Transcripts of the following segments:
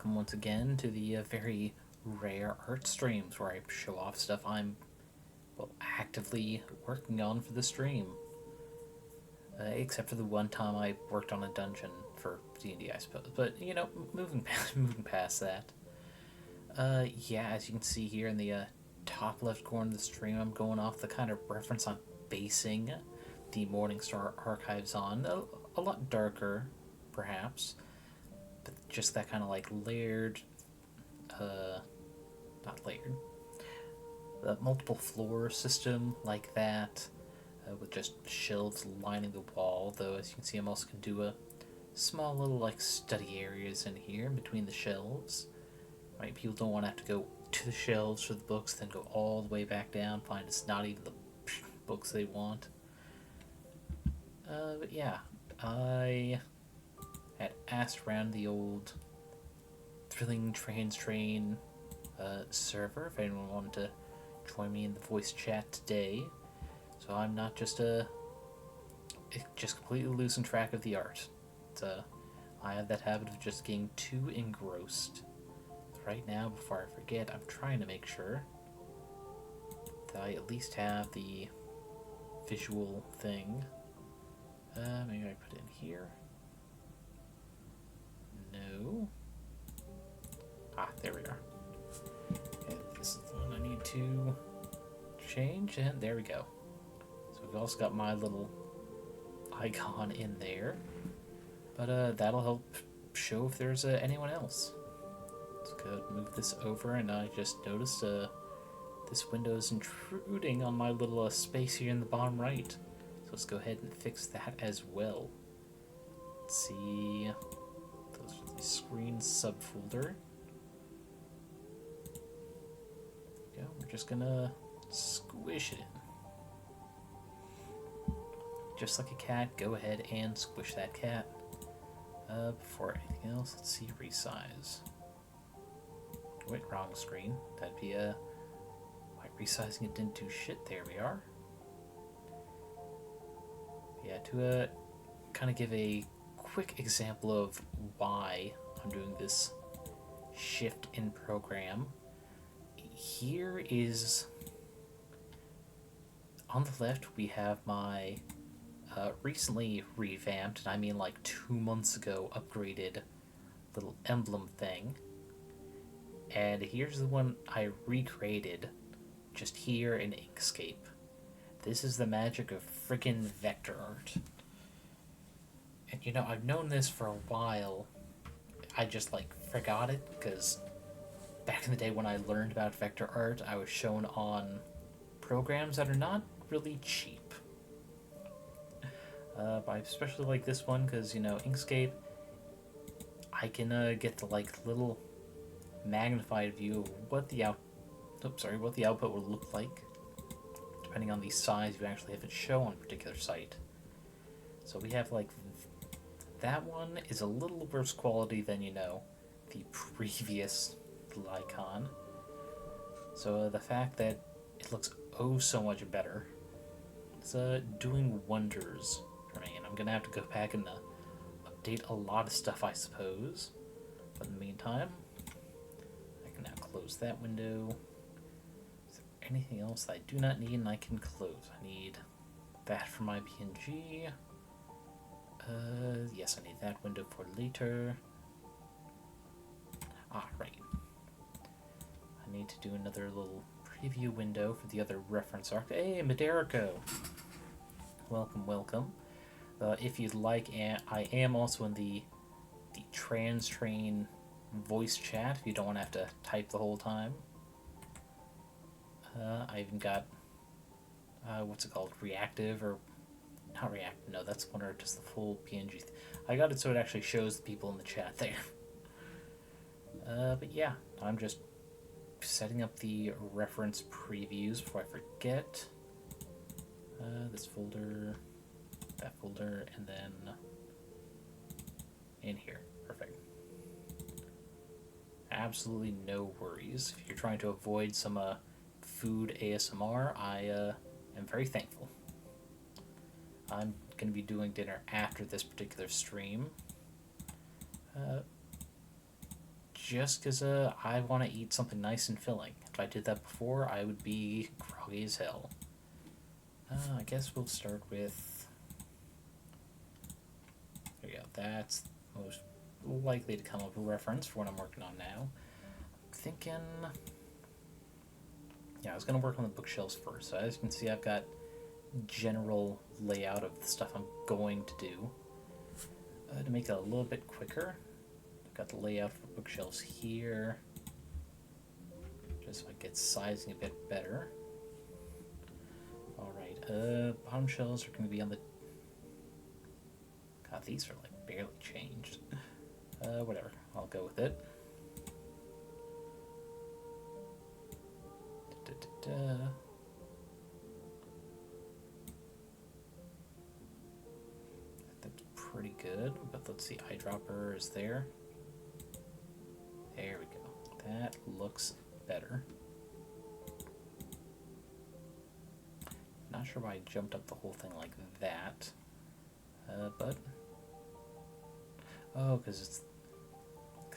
welcome once again to the very rare art streams where I show off stuff I'm, well, actively working on for the stream. Except for the one time I worked on a dungeon for D&D, I suppose. But, you know, moving past that. Yeah, as you can see here in the top left corner of the stream, I'm going off the kind of reference I'm basing the Morningstar archives on. A lot darker, perhaps, but just that kind of like layered, not layered, the multiple floor system like that, with just shelves lining the wall. Though, as you can see, I'm also going to do a small little like study areas in here in between the shelves. Right, people don't want to have to go to the shelves for the books, then go all the way back down, find it's not even the books they want. But yeah, I had asked around the old Thrilling Train server if anyone wanted to join me in the voice chat today. So I'm not just completely losing track of the art. I have that habit of just getting too engrossed. Right now, before I forget, I'm trying to make sure that I at least have the visual thing. Maybe I put it in here. No. There we are. Okay, this is the one I need to change, and there we go. So we've also got my little icon in there, but that'll help show if there's anyone else. Let's go move this over, and I just noticed this window is intruding on my little space here in the bottom right. So let's go ahead and fix that as well. Let's see, those are the screen subfolder. Go. We're just gonna squish it in. Just like a cat, go ahead and squish that cat. Before anything else, let's see, resize. Wait, wrong screen. That'd be why resizing it didn't do shit. There we are. Yeah, to kind of give a quick example of why I'm doing this shift in program. Here is, on the left, we have my recently revamped, and I mean like 2 months ago, upgraded little emblem thing. And here's the one I recreated just here in Inkscape. This is the magic of frickin' vector art. And you know, I've known this for a while. I just like forgot it because back in the day when I learned about vector art, I was shown on programs that are not really cheap. But I especially like this one because, you know, Inkscape, I can get the like little magnified view of what the output will look like, depending on the size you actually have it show on a particular site. So we have like that one is a little worse quality than, you know, the previous icon. So the fact that it looks oh so much better, it's doing wonders for me, and I'm gonna have to go back and update a lot of stuff, I suppose. But in the meantime, I can now close that window. Is there anything else that I do not need and I can close? I need that for my PNG. Yes, I need that window for later. Right. I need to do another little preview window for the other reference arc. Hey, Mideriko! Welcome, welcome. If you'd like, I am also in the Trans Train voice chat if you don't want to have to type the whole time. I even got, what's it called? Reactive, or not reactive, no, that's one, or just the full PNG. I got it so it actually shows the people in the chat there. But yeah, I'm just setting up the reference previews before I forget. This folder, that folder, and then in here. Perfect. Absolutely no worries. If you're trying to avoid some food ASMR, I am very thankful. I'm going to be doing dinner after this particular stream. just because I want to eat something nice and filling. If I did that before, I would be groggy as hell. I guess we'll start with... There you go. That's most likely to come up with a reference for what I'm working on now. I'm thinking... Yeah, I was going to work on the bookshelves first. So as you can see, I've got general layout of the stuff I'm going to do. To make it a little bit quicker, I've got the layout for bookshelves here, just so I get sizing a bit better. Alright, bottom shelves are going to be on the... God, these are like barely changed. Whatever, I'll go with it. That's pretty good, but let's see, eyedropper is there. There we go. That looks better. Not sure why I jumped up the whole thing like that, but... Oh, because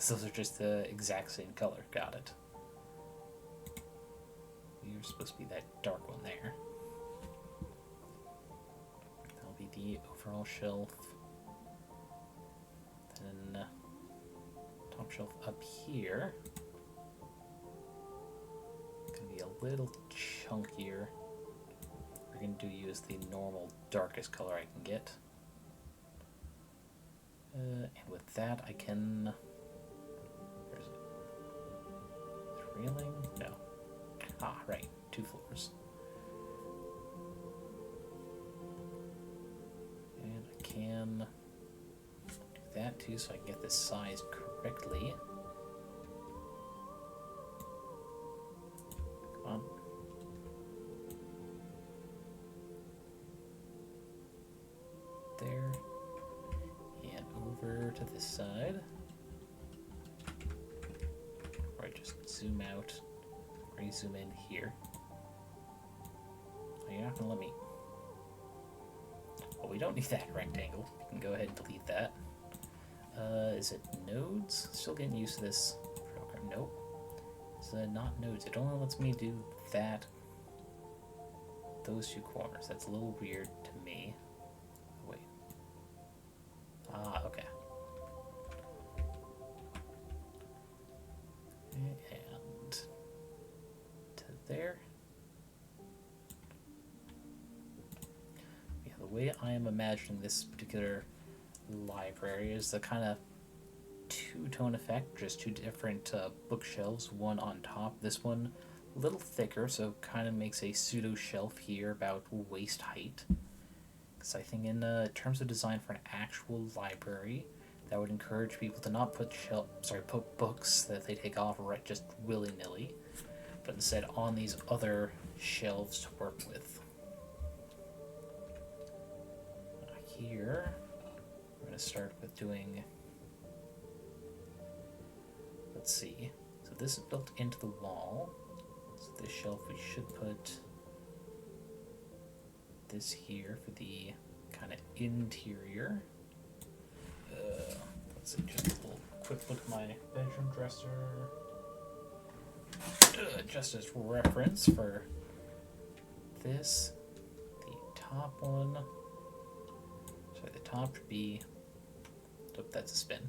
those are just the exact same color. Got it. You're supposed to be that dark one there. That'll be the overall shelf. Then top shelf up here. Gonna be a little chunkier. We're gonna do use the normal darkest color I can get. And with that, I can... Where is it? Railing? No. Ah, right. 2 floors. And I can do that too, so I can get this size correctly. Come on. There. And over to this side. Or I just zoom out. Or you zoom in here. Oh, you're not going to let me... Well, we don't need that rectangle. We can go ahead and delete that. Is it nodes? Still getting used to this program. Nope. It's not nodes. It only lets me do that. Those 2 corners. That's a little weird to me. Oh, wait. Ah, okay. And to there. Yeah, the way I am imagining this particular library is the kind of 2-tone effect, just 2 different bookshelves, one on top. This one a little thicker, so kind of makes a pseudo shelf here about waist height. Because I think in terms of design for an actual library, that would encourage people to not put put books that they take off right just willy-nilly, but instead on these other shelves to work with. Here, we're going to start with doing, let's see, so this is built into the wall, so this shelf we should put this here for the kind of interior. Let's see, just a little quick look at my bedroom dresser, just as reference for this. The top one, sorry, the top should be, oh, that's a spin.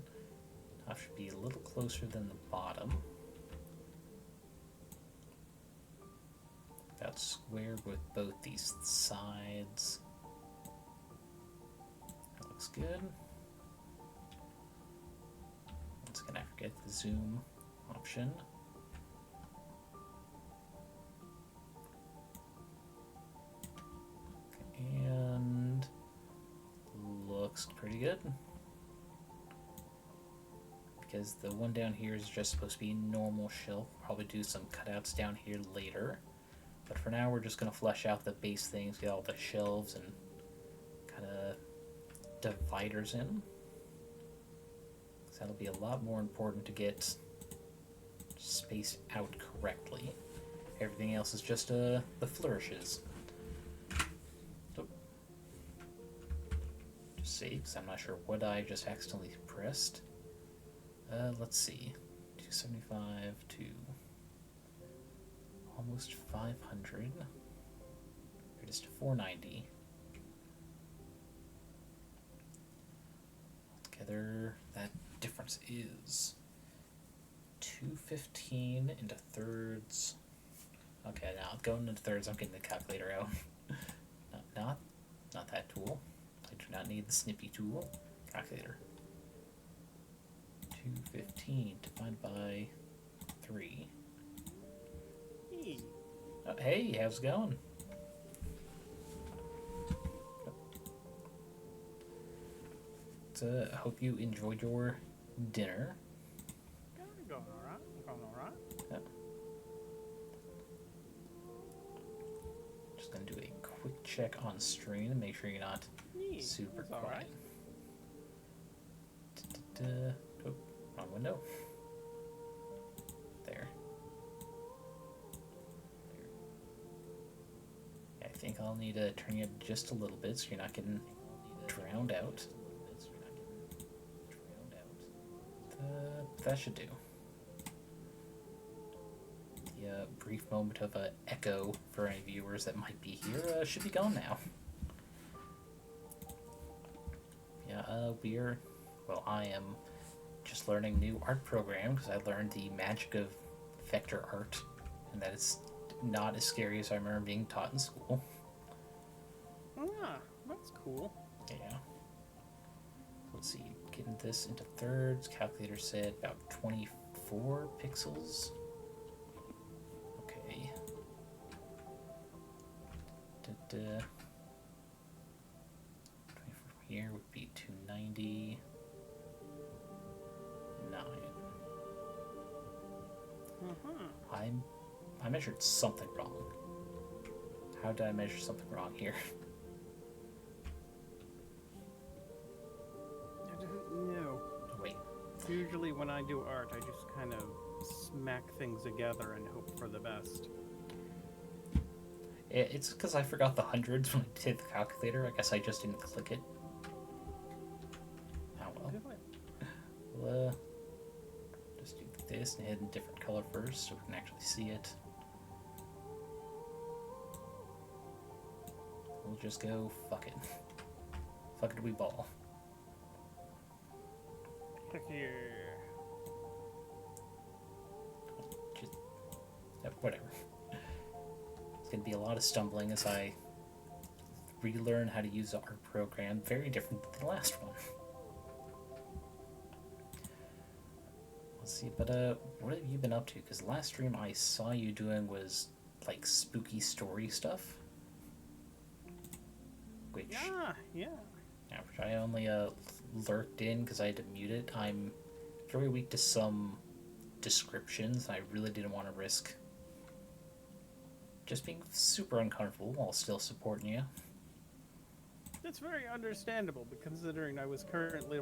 Top should be a little closer than the bottom. About square with both these sides. That looks good. Once again, I forget the zoom option. And looks pretty good. Because the one down here is just supposed to be normal shelf. Probably do some cutouts down here later. But for now, we're just going to flesh out the base things, get all the shelves and kind of dividers in. So that'll be a lot more important to get spaced out correctly. Everything else is just the flourishes. So, just save, because I'm not sure what I just accidentally pressed. Let's see. 2 675 to almost 500. It is to 490. Altogether, that difference is 215 into thirds. Okay, now going into thirds, I'm getting the calculator out. Not that tool. I do not need the snippy tool. Calculator. 215 divided by 3. Hey. Oh, hey, how's it going? I hope you enjoyed your dinner. Going alright. Going alright. Yep. Just gonna do a quick check on screen and make sure you're not super quiet. Right. Oh, wrong window. There. Yeah, I think I'll need to turn you up just a little bit so you're not getting drowned out. That should do. The brief moment of echo for any viewers that might be here should be gone now. Yeah, I am just learning new art program because I learned the magic of vector art, and that it's not as scary as I remember being taught in school. Ah, that's cool. Yeah. Let's see, getting this into thirds. Calculator said about 24 pixels. Okay. 24 here would be 290. 9. I measured something wrong. How did I measure something wrong here? I don't know. Wait. Usually when I do art, I just kind of smack things together and hope for the best. It's because I forgot the hundreds when I did the calculator. I guess I just didn't click it. Oh well. We'll just do this and hit a different color first so we can actually see it. We'll just go fuck it. Fuck it, we ball. Yeah. Just, whatever. It's gonna be a lot of stumbling as I relearn how to use the art program. Very different than the last one. Let's see, but what have you been up to? Because the last stream I saw you doing was like spooky story stuff. Which yeah. Which I only lurked in because I had to mute it. I'm very weak to some descriptions. I really didn't want to risk just being super uncomfortable while still supporting you. That's very understandable, considering I was currently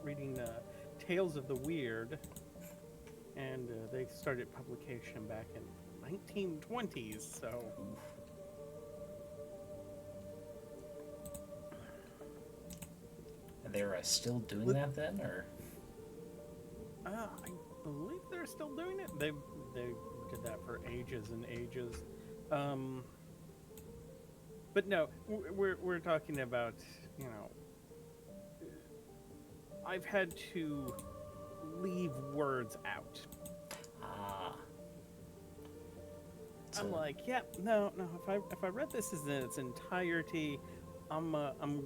reading Tales of the Weird, and they started publication back in 1920s, so... And they're still doing that then, or? I believe they're still doing it. They did that for ages and ages. But no, we're talking about, you know, I've had to leave words out. I'm like, yep, no. If I read this in its entirety, I'm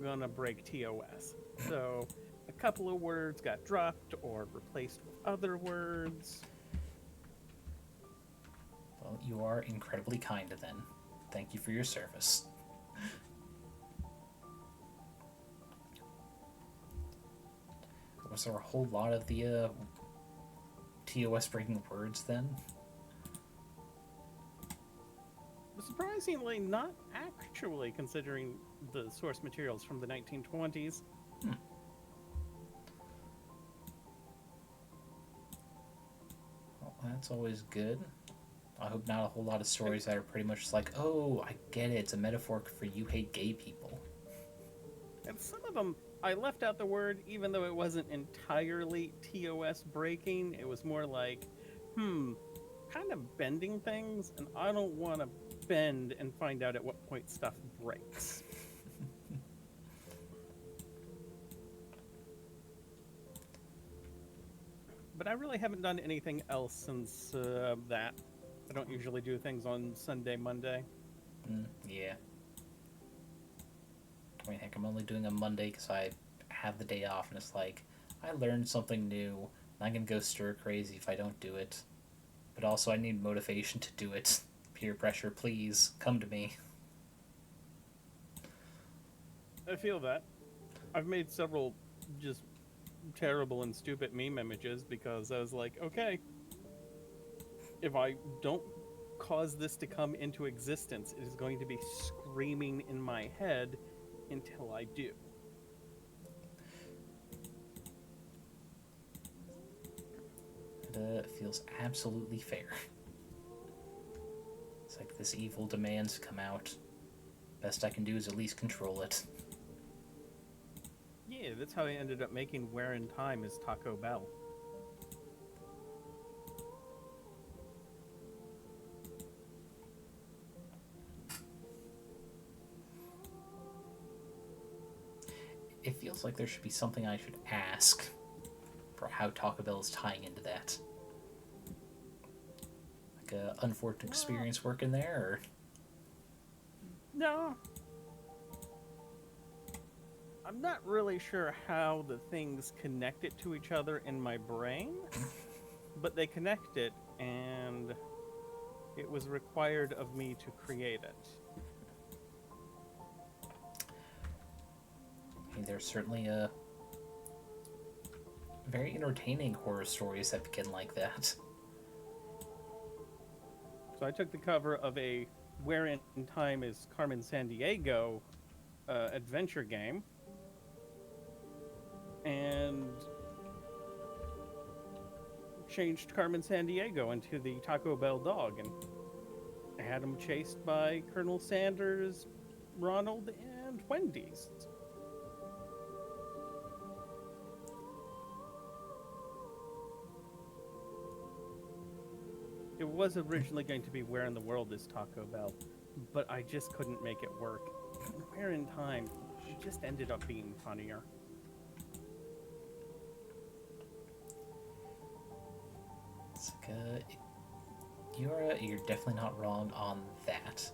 gonna break TOS. So a couple of words got dropped or replaced with other words. Well, you are incredibly kind then. Thank you for your service. Was there a whole lot of the TOS breaking words then? Surprisingly, not actually, considering the source materials from the 1920s. Well, that's always good. I hope not a whole lot of stories that are pretty much like, oh, I get it, it's a metaphor for you hate gay people. And some of them, I left out the word, even though it wasn't entirely TOS breaking. It was more like, kind of bending things, and I don't want to bend and find out at what point stuff breaks. But I really haven't done anything else since that. I don't usually do things on Sunday, Monday. Yeah. I mean, heck, I'm only doing a Monday because I have the day off, and it's like, I learned something new, and I'm going to go stir crazy if I don't do it. But also, I need motivation to do it. Peer pressure, please, come to me. I feel that. I've made several just terrible and stupid meme images because I was like, okay, if I don't cause this to come into existence, it is going to be screaming in my head until I do. It feels absolutely fair. It's like this evil demands to come out. Best I can do is at least control it. Yeah, that's how I ended up making Where in Time is Taco Bell. It feels like there should be something I should ask for how Taco Bell is tying into that. Like a unfortunate experience working there, or? No. I'm not really sure how the things connect it to each other in my brain, but they connect it, and it was required of me to create it. There's certainly very entertaining horror stories that begin like that. So I took the cover of a Where in Time is Carmen Sandiego adventure game, and changed Carmen Sandiego into the Taco Bell dog, and I had him chased by Colonel Sanders, Ronald, and Wendy's. It was originally going to be Where in the World is Taco Bell, but I just couldn't make it work. Where in Time just ended up being funnier. It's like, you're definitely not wrong on that.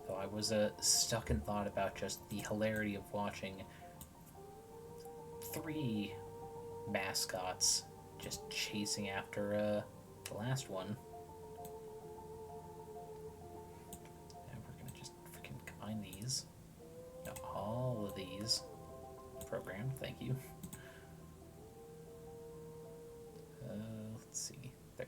Though I was stuck in thought about just the hilarity of watching 3 mascots just chasing after the last one. And we're gonna just freaking combine these. Got all of these programmed, thank you. Let's see. There.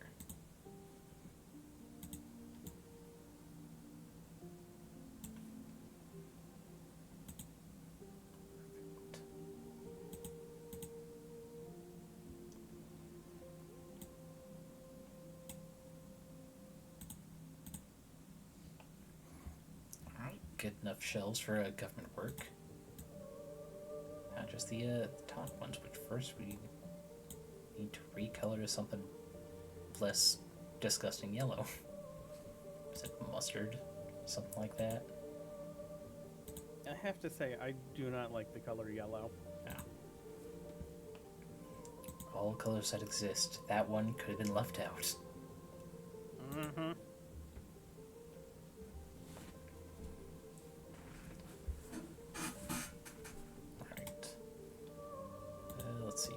Alright, good enough shells for government work. Not just the top ones, but first we need to recolor to something less disgusting yellow. Is it mustard? Something like that? I have to say, I do not like the color yellow. No. All colors that exist, that one could have been left out. Mm-hmm. Alright. Let's see.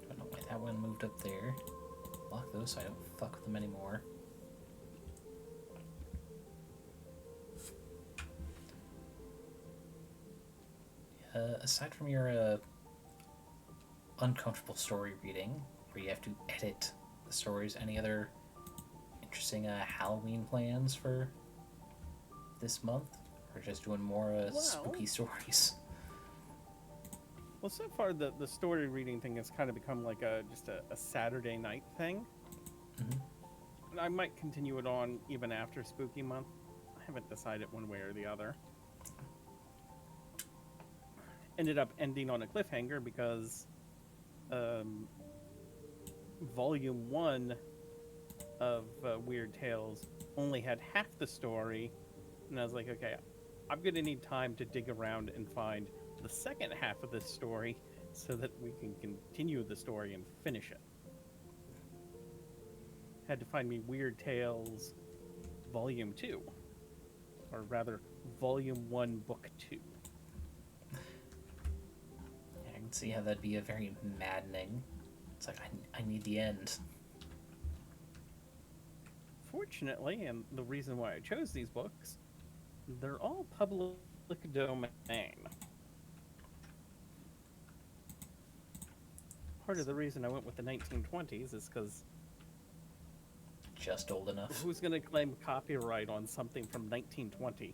Don't know why that one moved up there. Lock those so I don't fuck with them anymore. Aside from your uncomfortable story reading, where you have to edit the stories, any other interesting Halloween plans for this month? Or just doing more spooky stories? Well, so far the story reading thing has kind of become like just a Saturday night thing. Mm-hmm. And I might continue it on even after Spooky Month. I haven't decided one way or the other. ended up ending on a cliffhanger because volume 1 of Weird Tales only had half the story, and I was like, okay, I'm gonna need time to dig around and find the second half of this story so that we can continue the story and finish it. Had to find me Weird Tales Volume 2, or rather, Volume 1, Book 2. I can see how that'd be a very maddening. It's like, I need the end. Fortunately, and the reason why I chose these books, they're all public domain. Part of the reason I went with the 1920s is because Just old enough. who's going to claim copyright on something from 1920?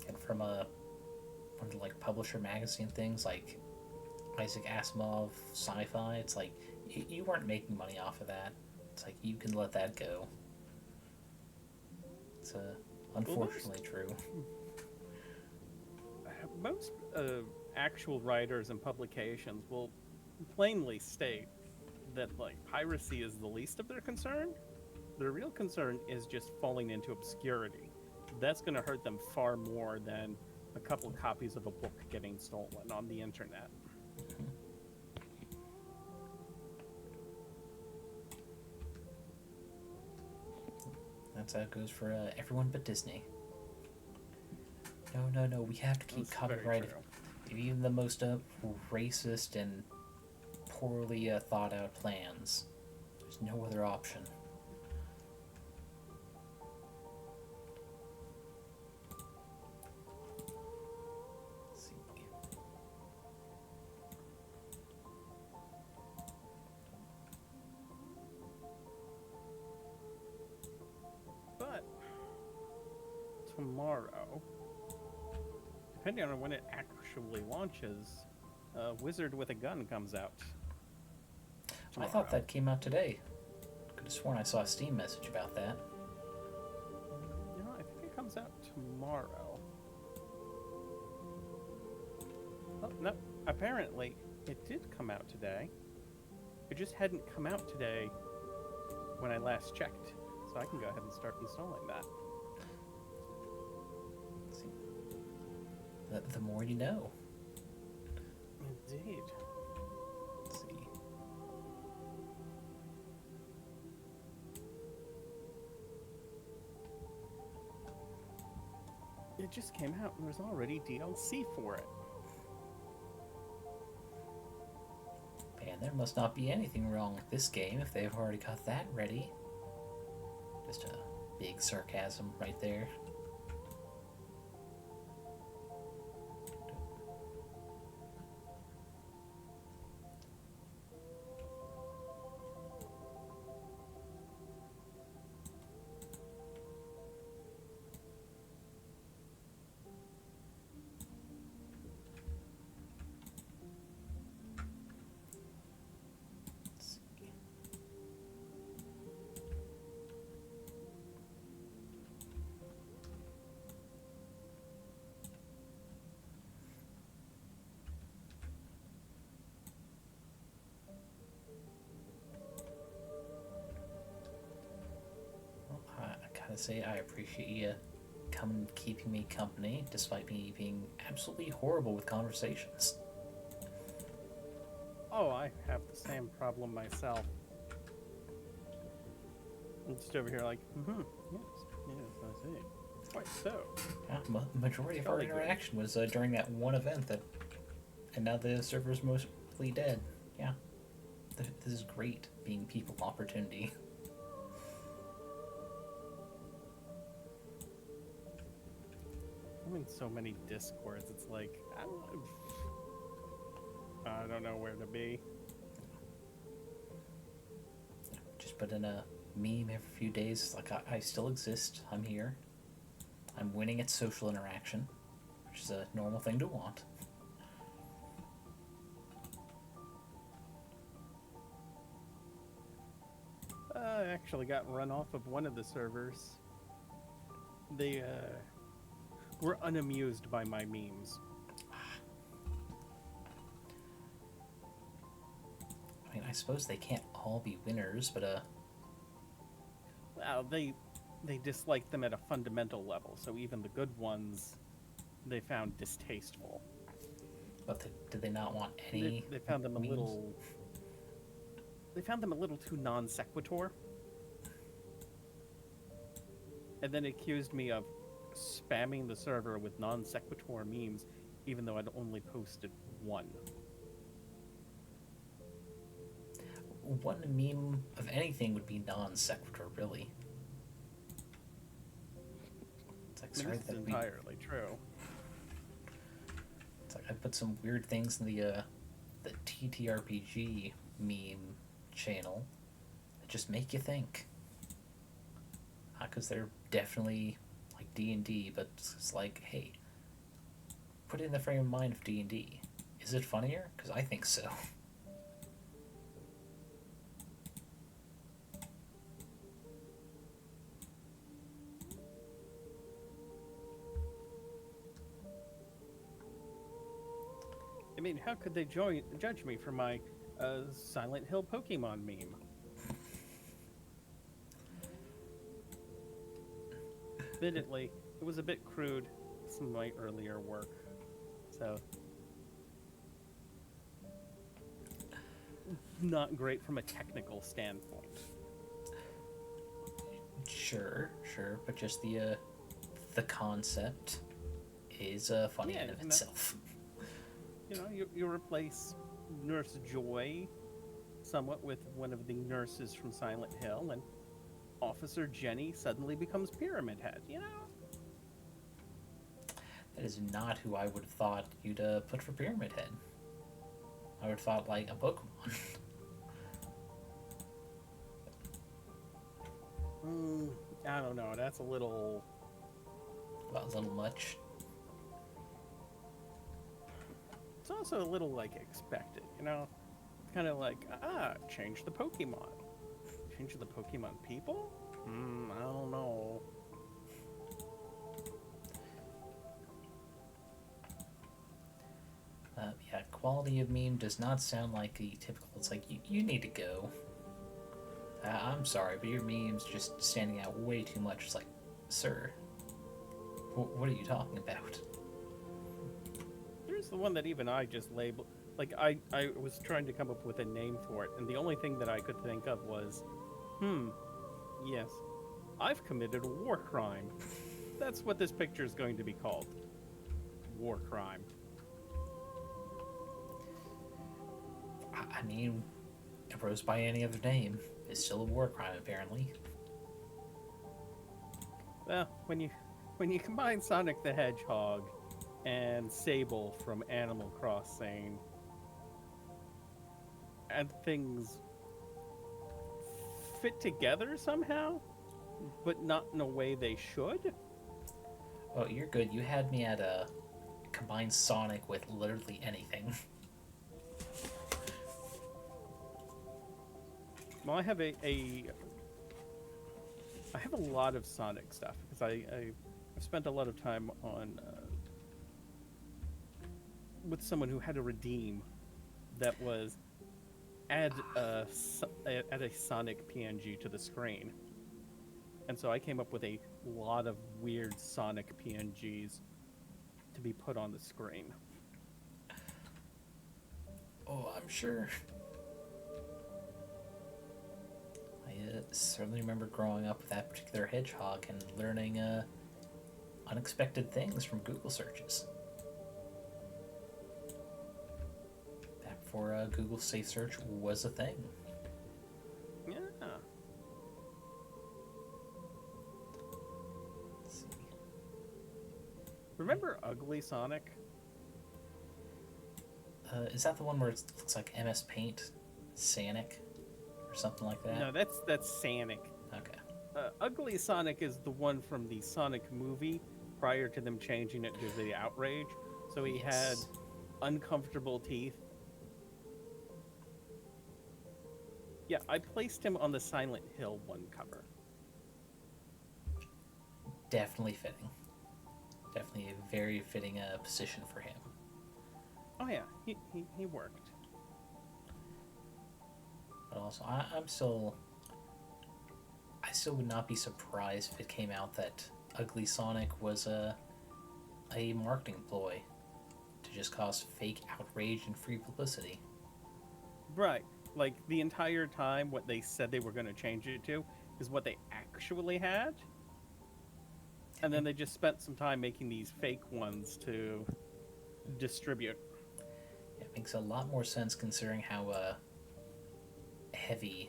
And from one of the like publisher magazine things like Isaac Asimov sci-fi, it's like you weren't making money off of that. It's like you can let that go. It's unfortunately true. Most actual writers and publications will plainly state that like piracy is the least of their concern. Their real concern is just falling into obscurity. That's going to hurt them far more than a couple of copies of a book getting stolen on the internet. That's how it goes for everyone but Disney. No, we have to keep That's copyright. Even the most racist and poorly thought out plans. There's no other option. Let's see. But tomorrow, depending on when it actually launches, Wizard with a Gun comes out. I thought that came out today. Could have sworn I saw a Steam message about that. You know, I think it comes out tomorrow. Oh, no, apparently it did come out today. It just hadn't come out today when I last checked. So I can go ahead and start installing that. Let's see. The more you know. Indeed. Let's see. It just came out and there's already DLC for it. Man, there must not be anything wrong with this game if they've already got that ready. Just a big sarcasm right there. I say I appreciate you coming keeping me company despite me being absolutely horrible with conversations. Oh, I have the same problem myself. I'm just over here like, yes, I see. Quite so. Yeah, majority of our interaction was during that one event and now the server's mostly dead. Yeah, this is great being people opportunity. I'm in so many Discords, it's like, I don't know where to be. Just put in a meme every few days, like I still exist, I'm here. I'm winning at social interaction, which is a normal thing to want. I actually got run off of one of the servers. were unamused by my memes. I mean, I suppose they can't all be winners, but Well, they disliked them at a fundamental level, so even the good ones they found distasteful. did they not want any? They found them a memes? little. They found them a little too non sequitur, and then accused me of spamming the server with non sequitur memes, even though I'd only posted one. One meme of anything would be non sequitur, really. It's like, I mean, sorry, this is entirely true. It's like I put some weird things in the TTRPG meme channel that just make you think. Because they're definitely like D&D, but it's like, hey, put it in the frame of mind of D&D. Is it funnier? Because I think so. I mean, how could they judge me for my Silent Hill Pokemon meme? Admittedly, it was a bit crude, some of my earlier work, so not great from a technical standpoint. Sure, but just the concept is funny in of itself. You know, you replace Nurse Joy somewhat with one of the nurses from Silent Hill, and Officer Jenny suddenly becomes Pyramid Head, you know? That is not who I would have thought you'd put for Pyramid Head. I would have thought, like, a Pokemon. I don't know, that's a little... Well, a little much. It's also a little, like, expected, you know? Kind of like, change the Pokemon. Change the Pokemon people? I don't know. Yeah, quality of meme does not sound like the typical. It's like, you need to go. I'm sorry, but your meme's just standing out way too much. It's like, sir, what are you talking about? Here's the one that even I just labeled. Like, I was trying to come up with a name for it, and the only thing that I could think of was, yes, I've committed a war crime. That's what this picture is going to be called. War crime. I mean, it rose by any other name. It's still a war crime, apparently. Well, when you combine Sonic the Hedgehog and Sable from Animal Crossing, and things fit together somehow, but not in a way they should. Oh, you're good. You had me at combine Sonic with literally anything. Well, I have I have a lot of Sonic stuff because I've spent a lot of time on with someone who had a redeem that was add a Sonic PNG to the screen, and so I came up with a lot of weird Sonic PNGs to be put on the screen. Oh, I'm sure. I certainly remember growing up with that particular hedgehog and learning unexpected things from Google searches. Back before Google Safe Search was a thing. Yeah. Let's see. Remember Ugly Sonic? Is that the one where it looks like MS Paint, Sanic, or something like that? No, that's Sonic. Okay. Ugly Sonic is the one from the Sonic movie prior to them changing it due to the outrage. So he had uncomfortable teeth. Yeah, I placed him on the Silent Hill one cover. Definitely fitting. Definitely a very fitting position for him. Oh yeah, he worked. But also, I still would not be surprised if it came out that Ugly Sonic was a marketing ploy to just cause fake outrage and free publicity. Right. Like the entire time, what they said they were going to change it to is what they actually had. And then they just spent some time making these fake ones to distribute. It makes a lot more sense considering how heavily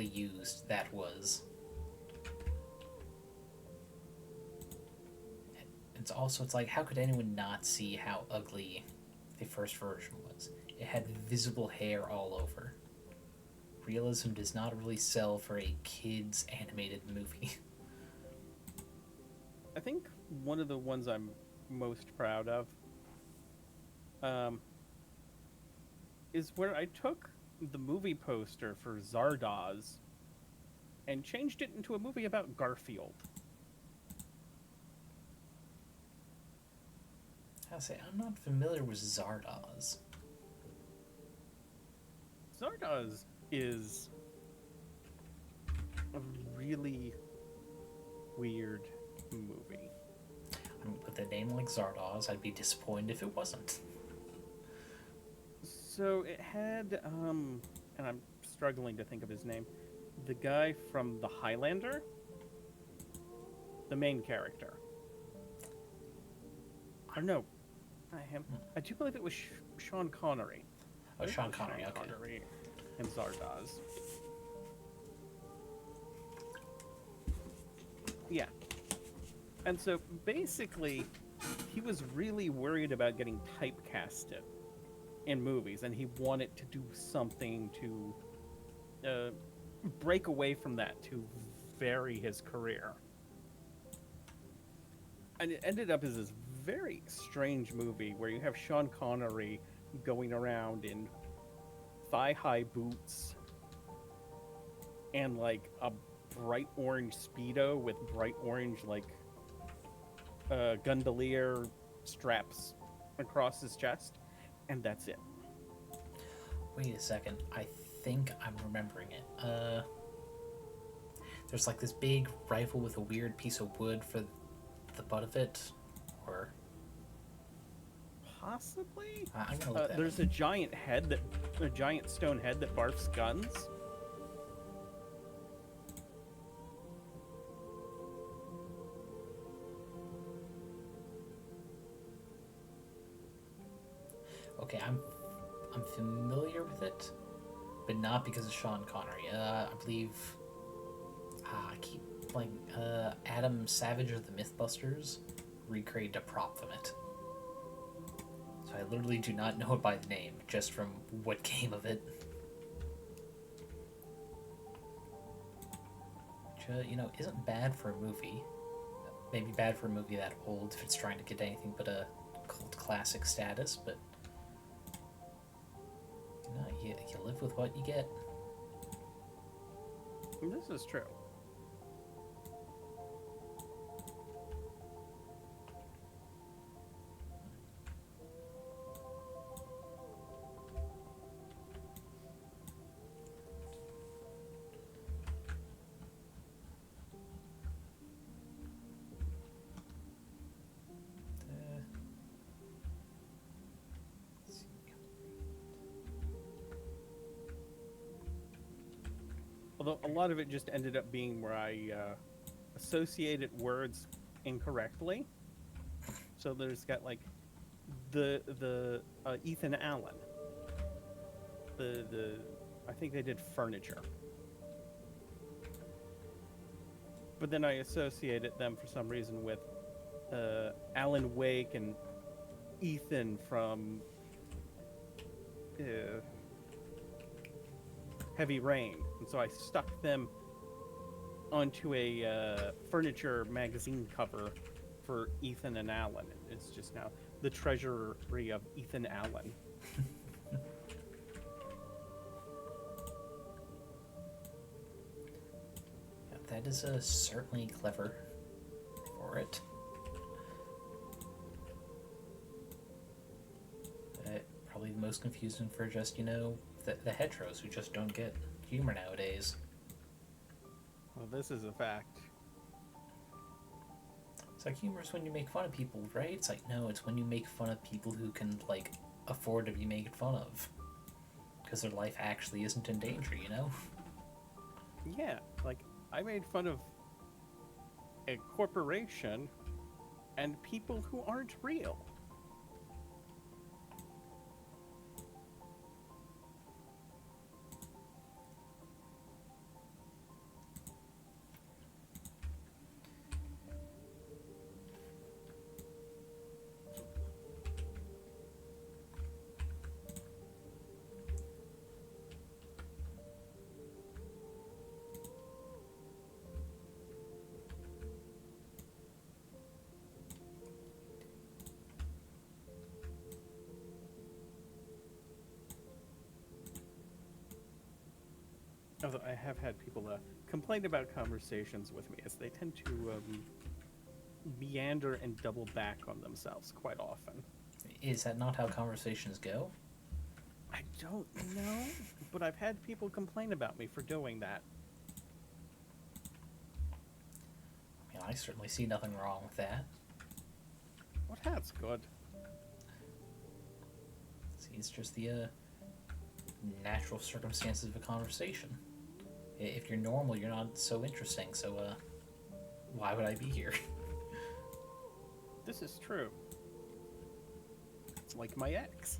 used that was. It's like, how could anyone not see how ugly the first version was? It had visible hair all over. Realism does not really sell for a kids animated movie. I think one of the ones I'm most proud of is where I took the movie poster for Zardoz and changed it into a movie about Garfield. I'm not familiar with Zardoz. Zardoz is a really weird movie. I mean, with a name like Zardoz, I'd be disappointed if it wasn't. So it had, and I'm struggling to think of his name, the guy from The Highlander, the main character. Or no, I do believe it was Sean Connery. Oh, Sean Connery, okay. Connery and Zardoz. Yeah. And so basically, he was really worried about getting typecasted in movies, and he wanted to do something to break away from that, to vary his career. And it ended up as this very strange movie where you have Sean Connery going around in thigh-high boots and like a bright orange Speedo with bright orange like gondolier straps across his chest, and that's it. Wait a second. I think I'm remembering it. There's like this big rifle with a weird piece of wood for the butt of it, or Possibly. I'm gonna look that There's up. a giant stone head that barfs guns. Okay, I'm familiar with it, but not because of Sean Connery. I believe I keep like Adam Savage of the Mythbusters recreated a prop from it. So I literally do not know it by the name, just from what came of it. Which, isn't bad for a movie. Maybe bad for a movie that old if it's trying to get anything but a cult classic status, but you live with what you get. This is true. Although a lot of it just ended up being where I associated words incorrectly. So there's got like the Ethan Allen. The I think they did furniture. But then I associated them for some reason with Alan Wake and Ethan from Heavy Rain. And so I stuck them onto a furniture magazine cover for Ethan and Alan. It's just now the treasury of Ethan Allen. Yeah, that is certainly clever for it. most confusing for just, the heteros who just don't get humor nowadays. Well, this is a fact. It's like humor is when you make fun of people, right? It's like, no, it's when you make fun of people who can, like, afford to be made fun of. Because their life actually isn't in danger, you know? Yeah, like, I made fun of a corporation and people who aren't real. Although I have had people complain about conversations with me, as they tend to meander and double back on themselves quite often. Is that not how conversations go? I don't know, but I've had people complain about me for doing that. I mean, I certainly see nothing wrong with that. Well, that's good. See, it's just the natural circumstances of a conversation. If you're normal, you're not so interesting, so why would I be here? This is true. It's like my ex.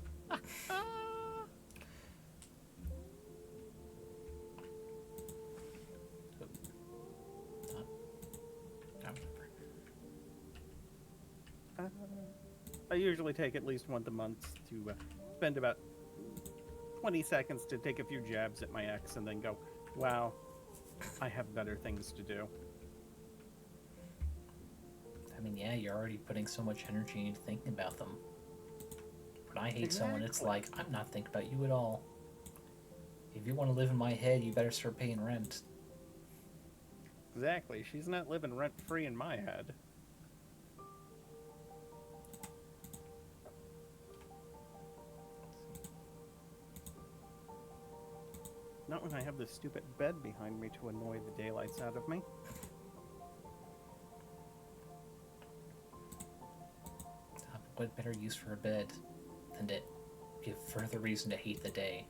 I usually take at least once a month to spend about 20 seconds to take a few jabs at my ex and then go, wow, I have better things to do. I mean, yeah, you're already putting so much energy into thinking about them. When I hate someone, it's like, I'm not thinking about you at all. If you want to live in my head, you better start paying rent. Exactly. She's not living rent-free in my head. Not when I have this stupid bed behind me to annoy the daylights out of me. What better use for a bed than to give further reason to hate the day?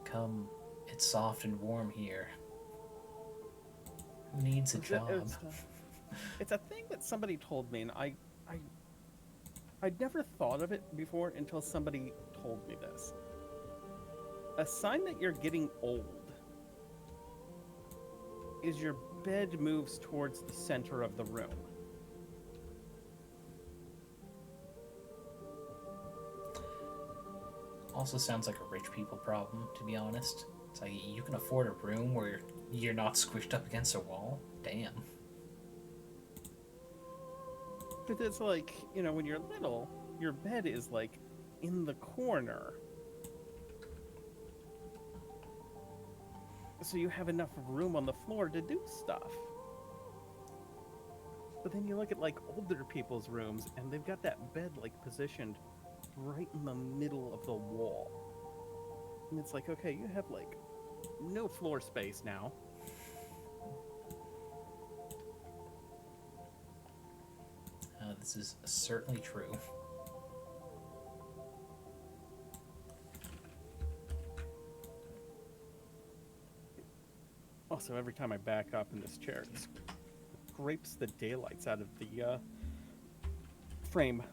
Come, it's soft and warm here. Who needs a job? It's a thing that somebody told me, and I'd never thought of it before until somebody told me this. A sign that you're getting old is your bed moves towards the center of the room. Also sounds like a rich people problem, to be honest. It's like, you can afford a room where you're not squished up against a wall? Damn. But it's like, when you're little, your bed is like in the corner. So you have enough room on the floor to do stuff. But then you look at like older people's rooms and they've got that bed like positioned right in the middle of the wall. And it's like, okay, you have like no floor space now. This is certainly true. Also, every time I back up in this chair, it scrapes the daylights out of the frame.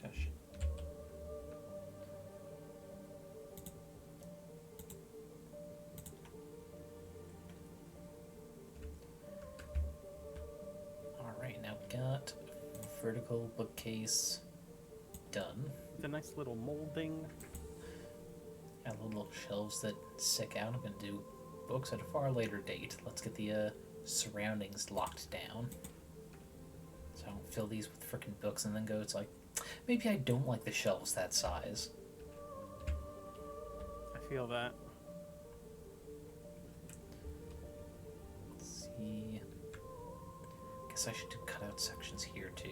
Gosh. Alright, now we got vertical bookcase done. It's a nice little molding. Got little shelves that stick out. I'm going to do books at a far later date. Let's get the surroundings locked down. So I don't fill these with frickin' books and then go, it's like, maybe I don't like the shelves that size. feel that. Let's see. Guess I should do cutout sections here too.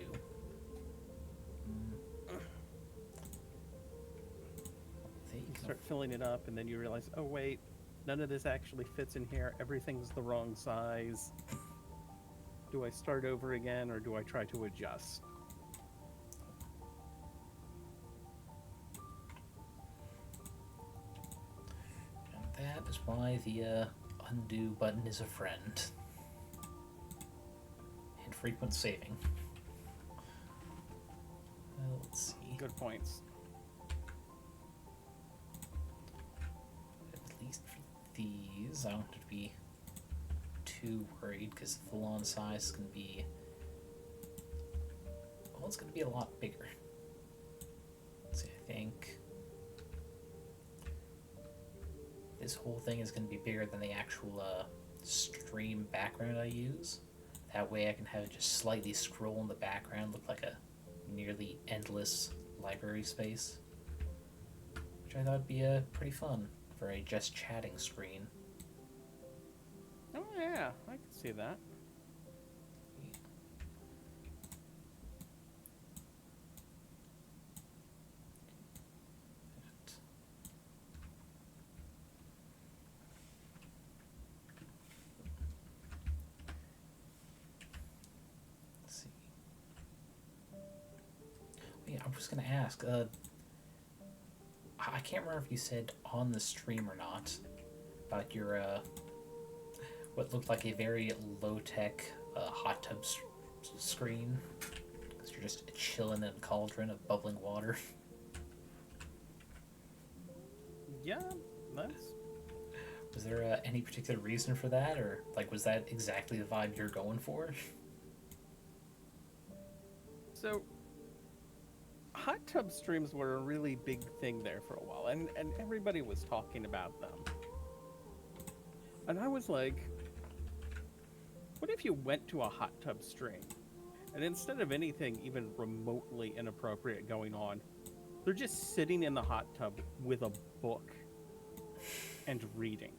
You start filling it up, and then you realize, oh wait, none of this actually fits in here. Everything's the wrong size. Do I start over again, or do I try to adjust? And that is why the undo button is a friend. And frequent saving. Let's see. Good points. At least for these, I don't have to be too worried because the full-on size is going to be, well, it's going to be a lot bigger. Let's see, I think this whole thing is going to be bigger than the actual stream background I use. That way I can have it just slightly scroll in the background, look like a nearly endless library space, which I thought would be pretty fun for a just chatting screen. Oh yeah, I can see that. Let's see. Yeah, I was gonna ask. I can't remember if you said on the stream or not about your what looked like a very low-tech hot tub screen. Because you're just chilling in a cauldron of bubbling water. Yeah, that's... Was there any particular reason for that, or like was that exactly the vibe you're going for? So, hot tub streams were a really big thing there for a while, and everybody was talking about them. And I was like, what if you went to a hot tub stream, and instead of anything even remotely inappropriate going on, they're just sitting in the hot tub with a book and reading.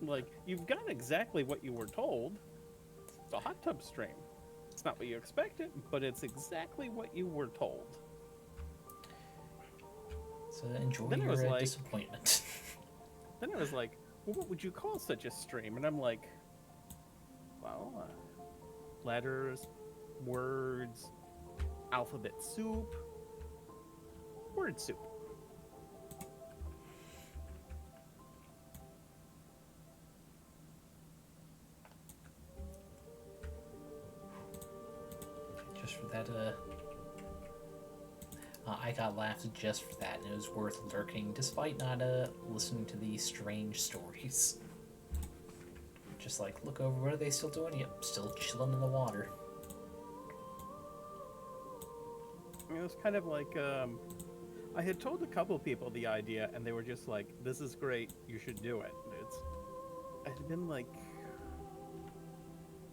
Like, you've got exactly what you were told. It's a hot tub stream. It's not what you expected, but it's exactly what you were told. So enjoy Then it was your like- disappointment. Then I was like, well, what would you call such a stream? And I'm like, well, letters, words, alphabet soup, word soup. Just for that, I got laughed just for that, and it was worth lurking, despite not listening to these strange stories. Just like, look over, what are they still doing? Yep, still chilling in the water. I mean, it was kind of like, I had told a couple people the idea, and they were just like, this is great, you should do it. It had been like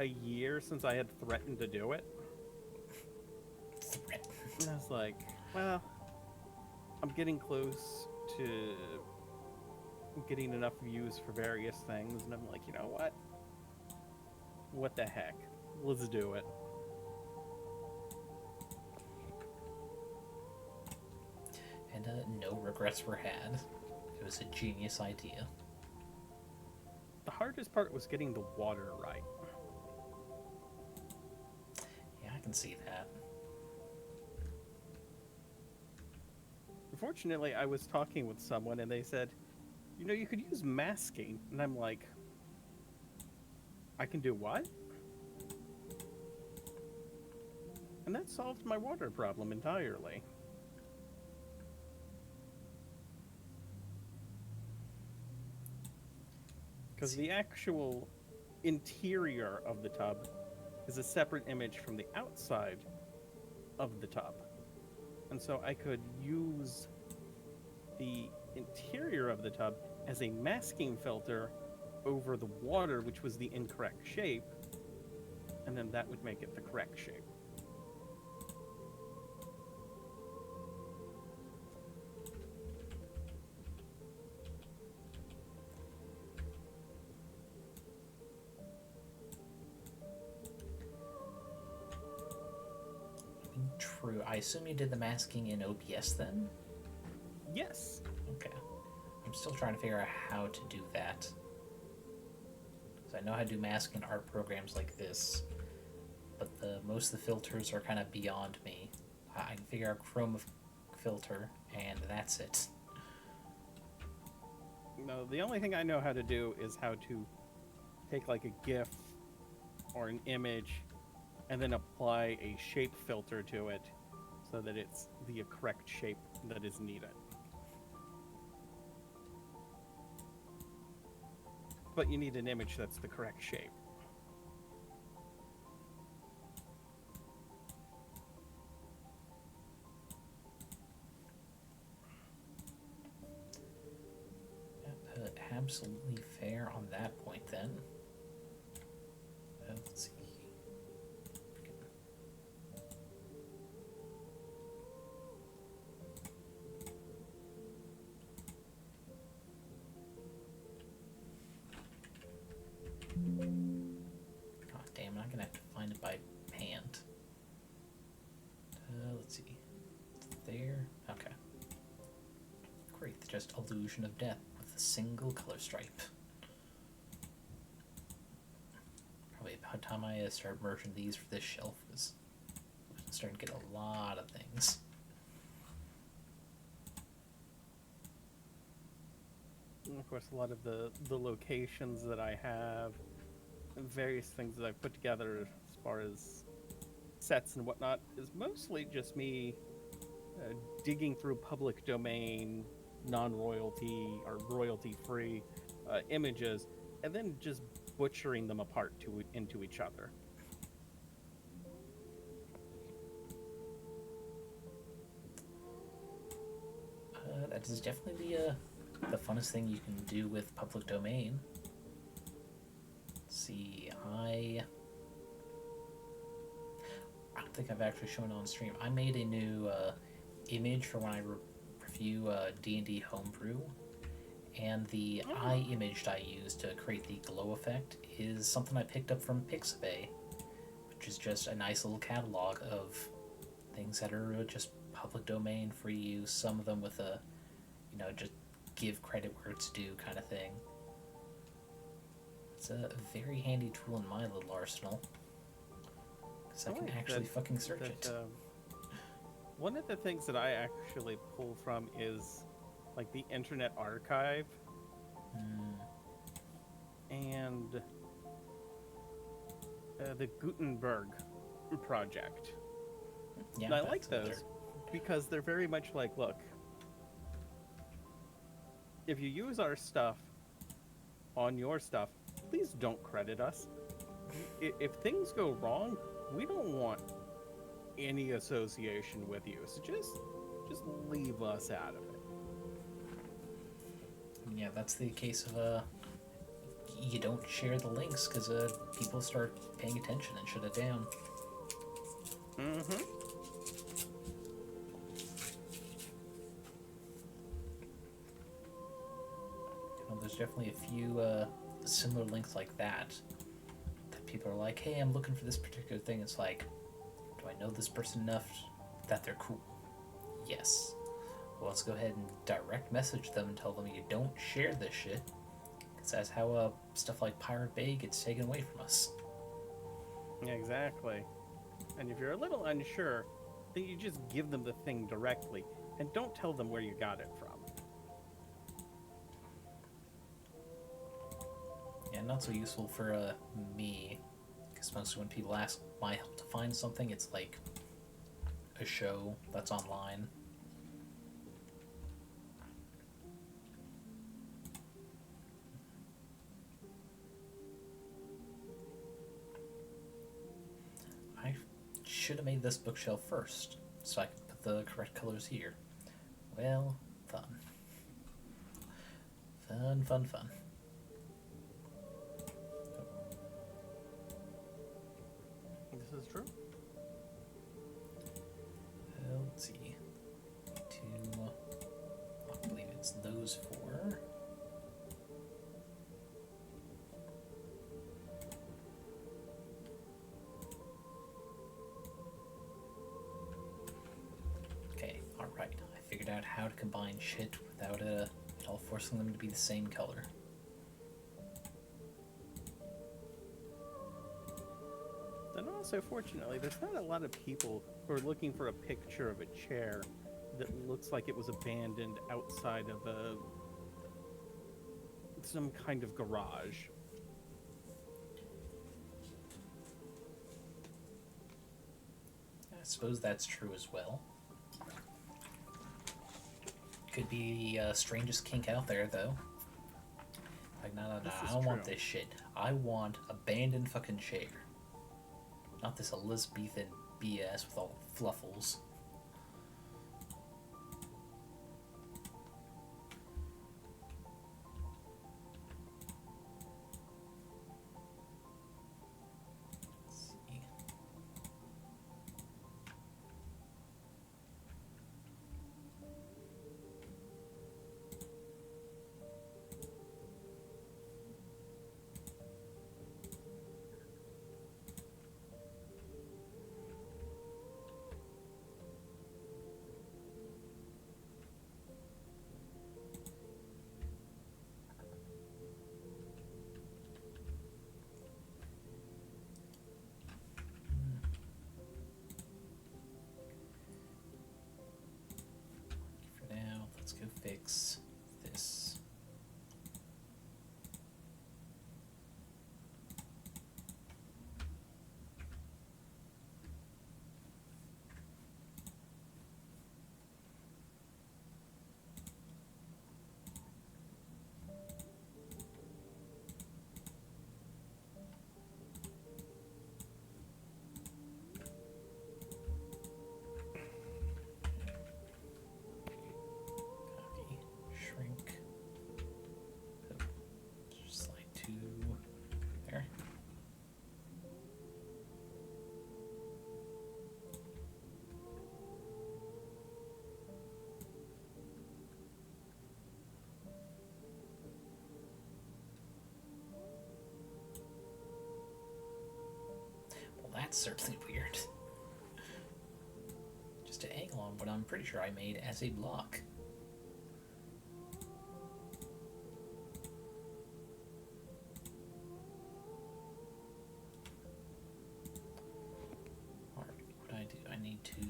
a year since I had threatened to do it. And I was like, well, I'm getting close to getting enough views for various things, and I'm like, you know what? What the heck? Let's do it. And no regrets were had. It was a genius idea. The hardest part was getting the water right. Yeah, I can see that. Unfortunately, I was talking with someone and they said, you know, you could use masking. And I'm like, I can do what? And that solved my water problem entirely. Because the actual interior of the tub is a separate image from the outside of the tub. And so I could use the interior of the tub as a masking filter over the water, which was the incorrect shape, and then that would make it the correct shape. true. I assume you did the masking in OBS then? Yes. Okay. I'm still trying to figure out how to do that. Because I know how to do masking in art programs like this, but most of the filters are kind of beyond me. I can figure out chroma filter, and that's it. No, the only thing I know how to do is how to take like a GIF or an image and then apply a shape filter to it so that it's the correct shape that is needed. But you need an image that's the correct shape. Absolutely fair on that point then. Let's see. Oh damn, I'm gonna have to find it by hand. Let's see. It's there. Okay. Great, just illusion of death with a single color stripe. Probably about time I start merging these for this shelf is starting to get a lot of things. And of course, a lot of the locations that I have, and various things that I've put together as far as sets and whatnot, is mostly just me digging through public domain, non-royalty or royalty-free images, and then just butchering them apart into each other. That is definitely the funnest thing you can do with public domain. Let's see, I don't think I've actually shown it on stream. I made a new image for when I review D&D homebrew, and the eye image I used to create the glow effect is something I picked up from Pixabay, which is just a nice little catalog of things that are just public domain free use, some of them with a, just give credit where it's due kind of thing. It's a very handy tool in my little arsenal, because I can actually fucking search it. One of the things that I actually pull from is like the Internet Archive and the Gutenberg project. Yeah, and I like those because they're very much like, look, if you use our stuff on your stuff, please don't credit us. If things go wrong, we don't want any association with you, so just leave us out of it. Yeah, that's the case of you don't share the links because people start paying attention and shut it down. There's definitely a few similar links like that people are like, hey, I'm looking for this particular thing. It's like, do I know this person enough that they're cool? Yes. Well, let's go ahead and direct message them and tell them you don't share this shit, because that's how stuff like Pirate Bay gets taken away from us. Exactly. And if you're a little unsure, then you just give them the thing directly and don't tell them where you got it from. Yeah, not so useful for me, because mostly when people ask my help to find something, it's like a show that's online. I should have made this bookshelf first, so I could put the correct colors here. Well, fun. Fun, fun, fun. This is true. Let's see. I believe it's those four. how to combine shit without it all forcing them to be the same color. And also, fortunately, there's not a lot of people who are looking for a picture of a chair that looks like it was abandoned outside of some kind of garage. I suppose that's true as well. Could be the strangest kink out there, though. Like, no, I don't want this shit. I want abandoned fucking chair. Not this Elizabethan BS with all the fluffles. Let's go fix this. That's certainly weird. Just to angle on what I'm pretty sure I made as a block. Alright, what do I do? I need to...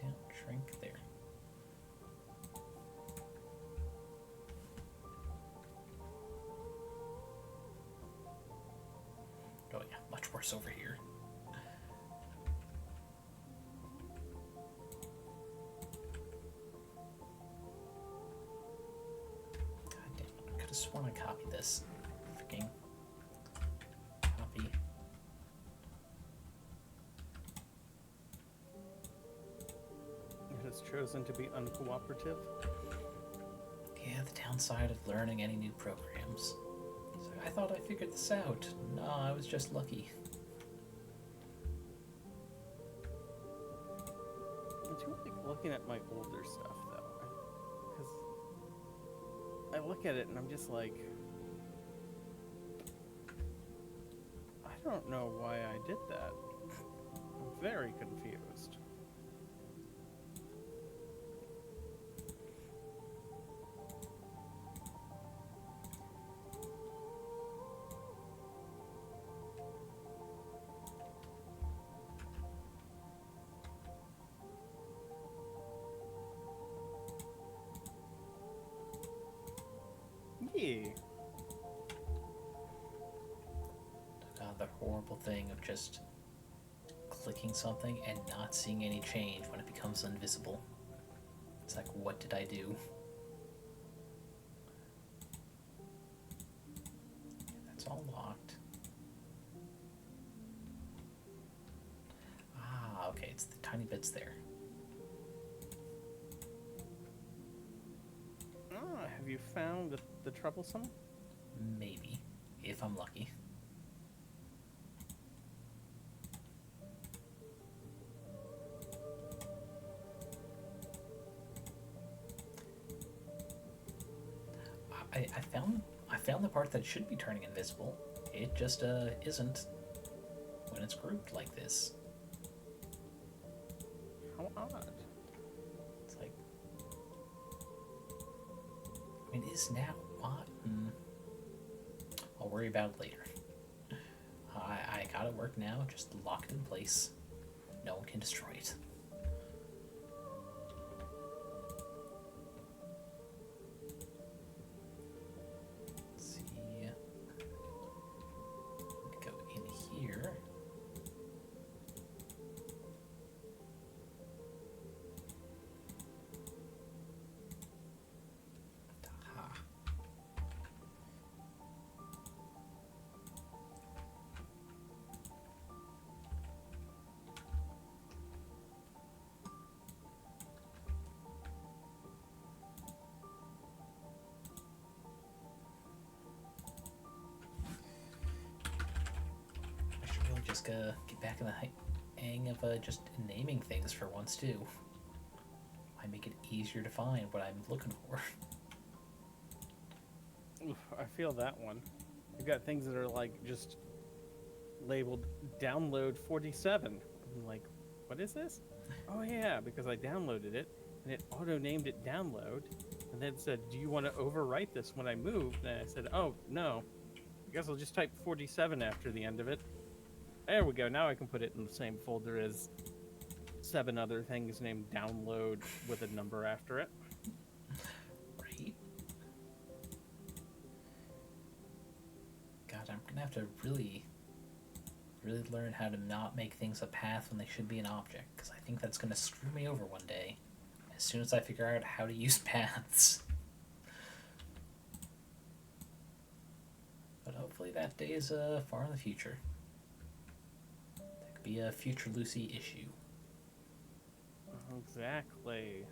down, shrink, there. Oh yeah, much worse over here. God damn it, I could have sworn I copied this. Freaking copy. It has chosen to be uncooperative. Yeah, the downside of learning any new programs. So I thought I figured this out. No, I was just lucky. I do like looking at my older stuff, though. Because I look at it and I'm just like... I don't know why I did that. I'm very confused. Yeah. God, the horrible thing of just clicking something and not seeing any change when it becomes invisible. It's like, what did I do? That's all locked. Ah, okay, it's the tiny bits there. Ah, have you found the troublesome? Maybe, if I'm lucky. I found the part that should be turning invisible. It just isn't. it's grouped like this. How odd. It's like, I mean, is now what? I'll worry about it later. I got it work now, just locked in place. No one can destroy it. Let's see. Go in here. Aha. I should really just get back in the hang of just naming things for once too. Might make it easier to find what I'm looking for. Oof, I feel that one. You've got things that are like just labeled download 47. I'm like, what is this? Oh yeah, because I downloaded it and it auto named it download and then said, do you want to overwrite this when I move? And I said, oh no, I guess I'll just type 47 after the end of it. There we go. Now I can put it in the same folder as 7 other things named download with a number after it. Right? God, I'm gonna have to really learn how to not make things a path when they should be an object, because I think that's gonna screw me over one day. As soon as I figure out how to use paths. But hopefully that day is far in the future. That could be a future Lucy issue. Exactly.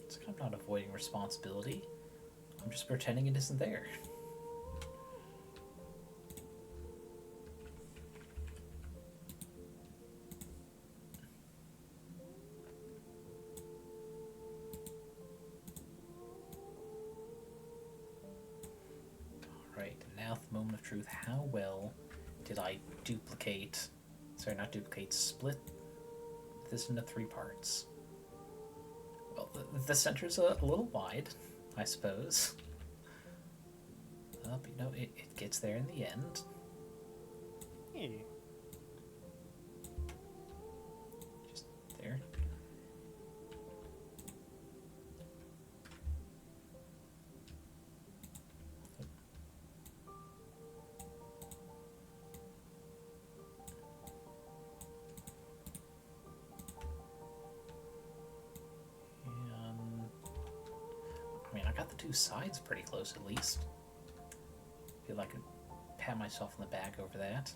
It's like I'm not avoiding responsibility. I'm just pretending it isn't there. Alright, now the moment of truth. How well did I split this into 3 parts? Well, the center's a little wide, I suppose. But it gets there in the end. Yeah. Just there. I got the 2 sides pretty close at least. Feel like I could pat myself on the back over that.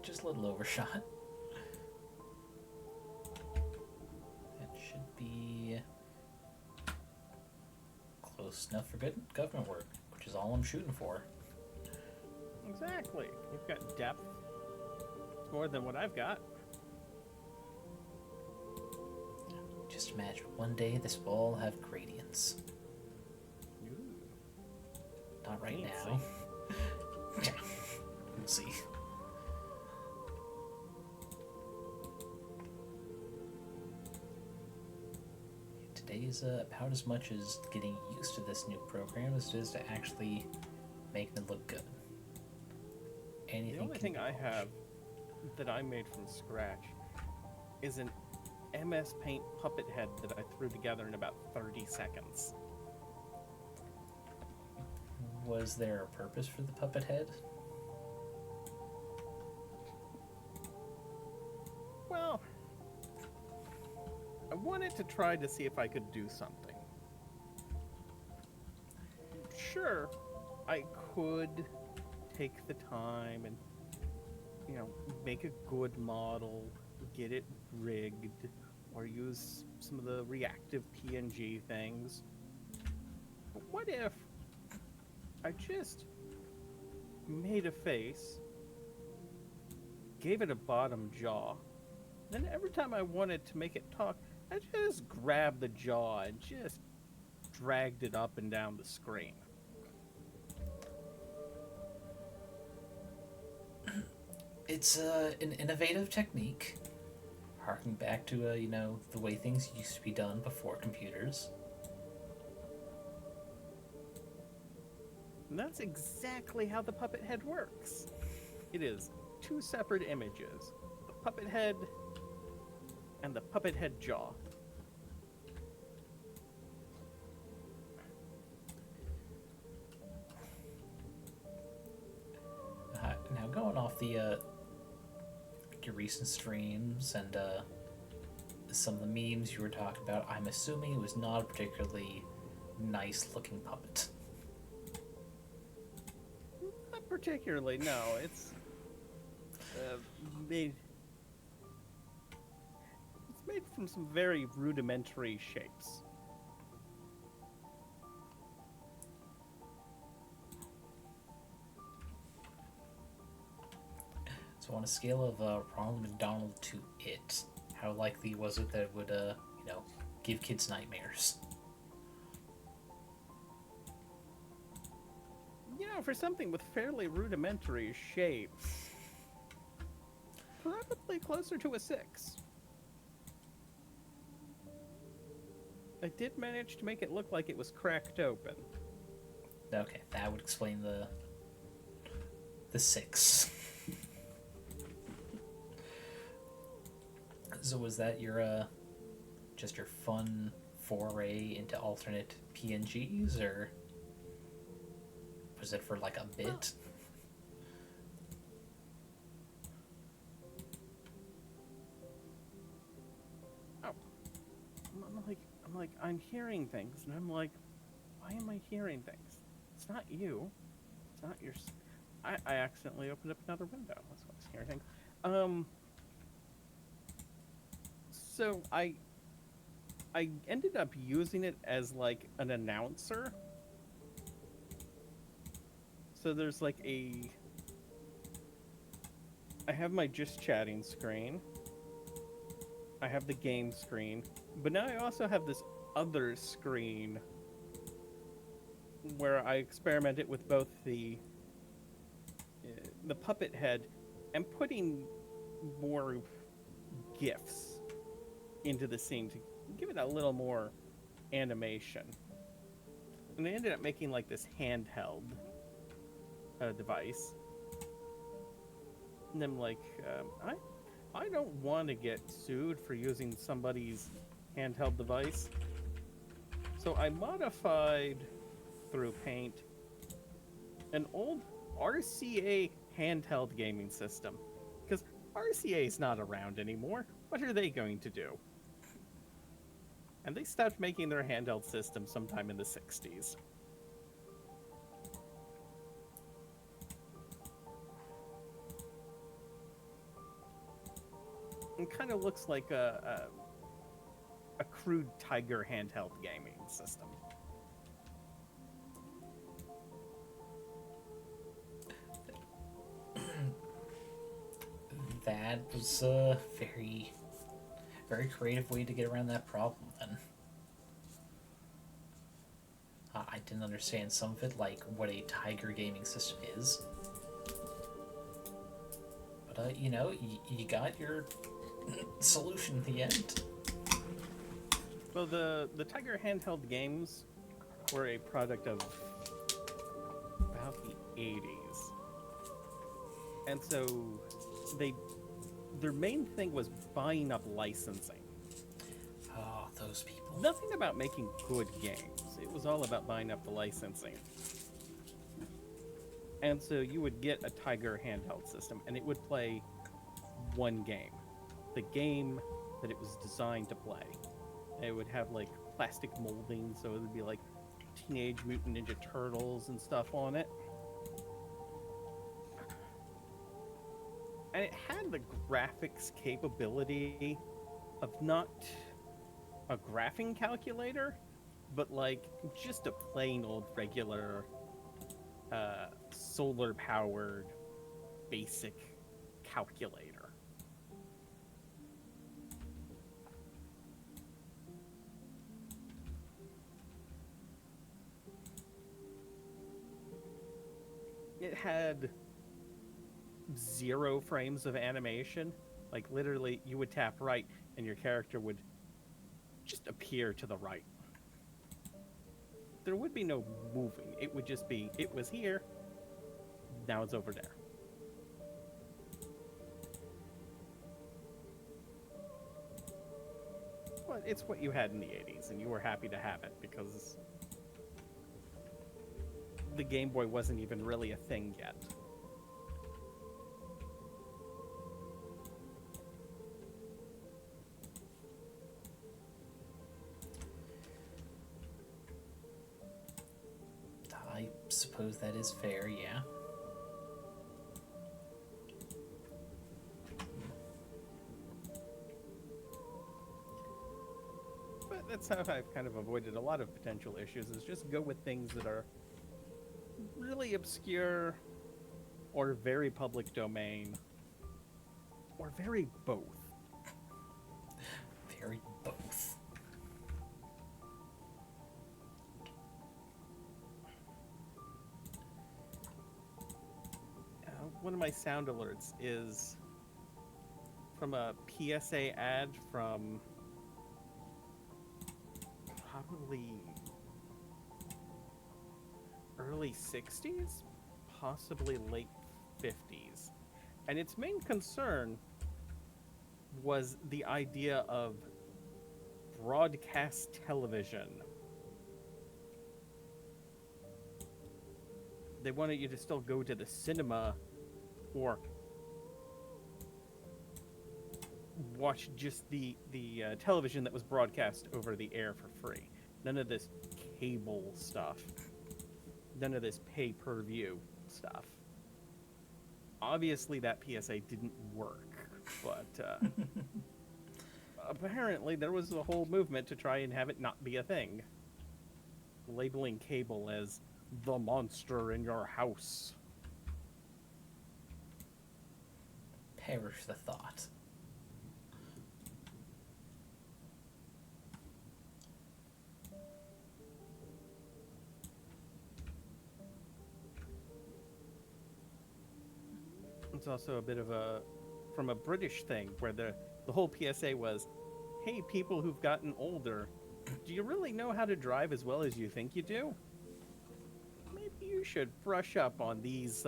Just a little overshot. That should be close enough for good government work, which is all I'm shooting for. Exactly. You've got depth. It's more than what I've got. Just imagine one day this will all have gradients. Ooh. Not right Fancy. now. Yeah, we'll see. Today's about as much as getting used to this new program as it is to actually making it look good. Anything The only can thing be I polished. have that I made from scratch is an MS Paint puppet head that I threw together in about 30 seconds. Was there a purpose for the puppet head? Well, I wanted to try to see if I could do something. Sure, I could take the time and, make a good model, get it rigged, or use some of the reactive PNG things. But what if I just made a face, gave it a bottom jaw, then every time I wanted to make it talk, I just grabbed the jaw and just dragged it up and down the screen. It's an innovative technique, harking back to the way things used to be done before computers. And that's exactly how the puppet head works. It is two separate images, the puppet head and the puppet head jaw. Now going off the your recent streams and some of the memes you were talking about, I'm assuming it was not a particularly nice looking puppet. Not particularly, no. It's made. It's made from some very rudimentary shapes. So on a scale of Ronald McDonald to It, how likely was it that it would give kids nightmares? You know, for something with fairly rudimentary shapes, probably closer to a 6. I did manage to make it look like it was cracked open. Okay, that would explain the 6. So was that your just your fun foray into alternate PNGs, or was it for like a bit? Oh, I'm hearing things, and I'm like, why am I hearing things? It's not you. It's not your. I accidentally opened up another window. That's why I was hearing things. So I ended up using it as like an announcer. So there's like I have my just chatting screen. I have the game screen, but now I also have this other screen where I experimented with both the puppet head and putting more GIFs into the scene to give it a little more animation. And I ended up making like this handheld device. And I'm like, I don't want to get sued for using somebody's handheld device. So I modified through Paint an old RCA handheld gaming system. Because RCA is not around anymore. What are they going to do? And they stopped making their handheld system sometime in the 60s. It kind of looks like a crude Tiger handheld gaming system. That was a very, very creative way to get around that problem, then. I didn't understand some of it, like what a Tiger gaming system is. But, you got your solution in the end. Well, the Tiger handheld games were a product of about the 80s. And so their main thing was buying up licensing. Oh, those people. Nothing about making good games. It was all about buying up the licensing. And so you would get a Tiger handheld system, and it would play one game. The game that it was designed to play. And it would have, like, plastic molding, so it would be, like, Teenage Mutant Ninja Turtles and stuff on it. And it had the graphics capability of not a graphing calculator, but like just a plain old regular solar powered basic calculator. It had 0 frames of animation. Like, literally, you would tap right, and your character would just appear to the right. There would be no moving. It would just be, it was here, now it's over there. But it's what you had in the 80s, and you were happy to have it, because the Game Boy wasn't even really a thing yet. I suppose that is fair, yeah. But that's how I've kind of avoided a lot of potential issues, is just go with things that are really obscure or very public domain or very both. Very both. One of my sound alerts is from a PSA ad from probably early 60s, possibly late 50s. And its main concern was the idea of broadcast television. They wanted you to still go to the cinema or watch just the television that was broadcast over the air for free. None of this cable stuff. None of this pay-per-view stuff. Obviously, that PSA didn't work, but apparently there was a whole movement to try and have it not be a thing. Labeling cable as the monster in your house. Perish the thought. It's also a bit of a, from a British thing, where the whole PSA was, hey, people who've gotten older, do you really know how to drive as well as you think you do? Maybe you should brush up on these,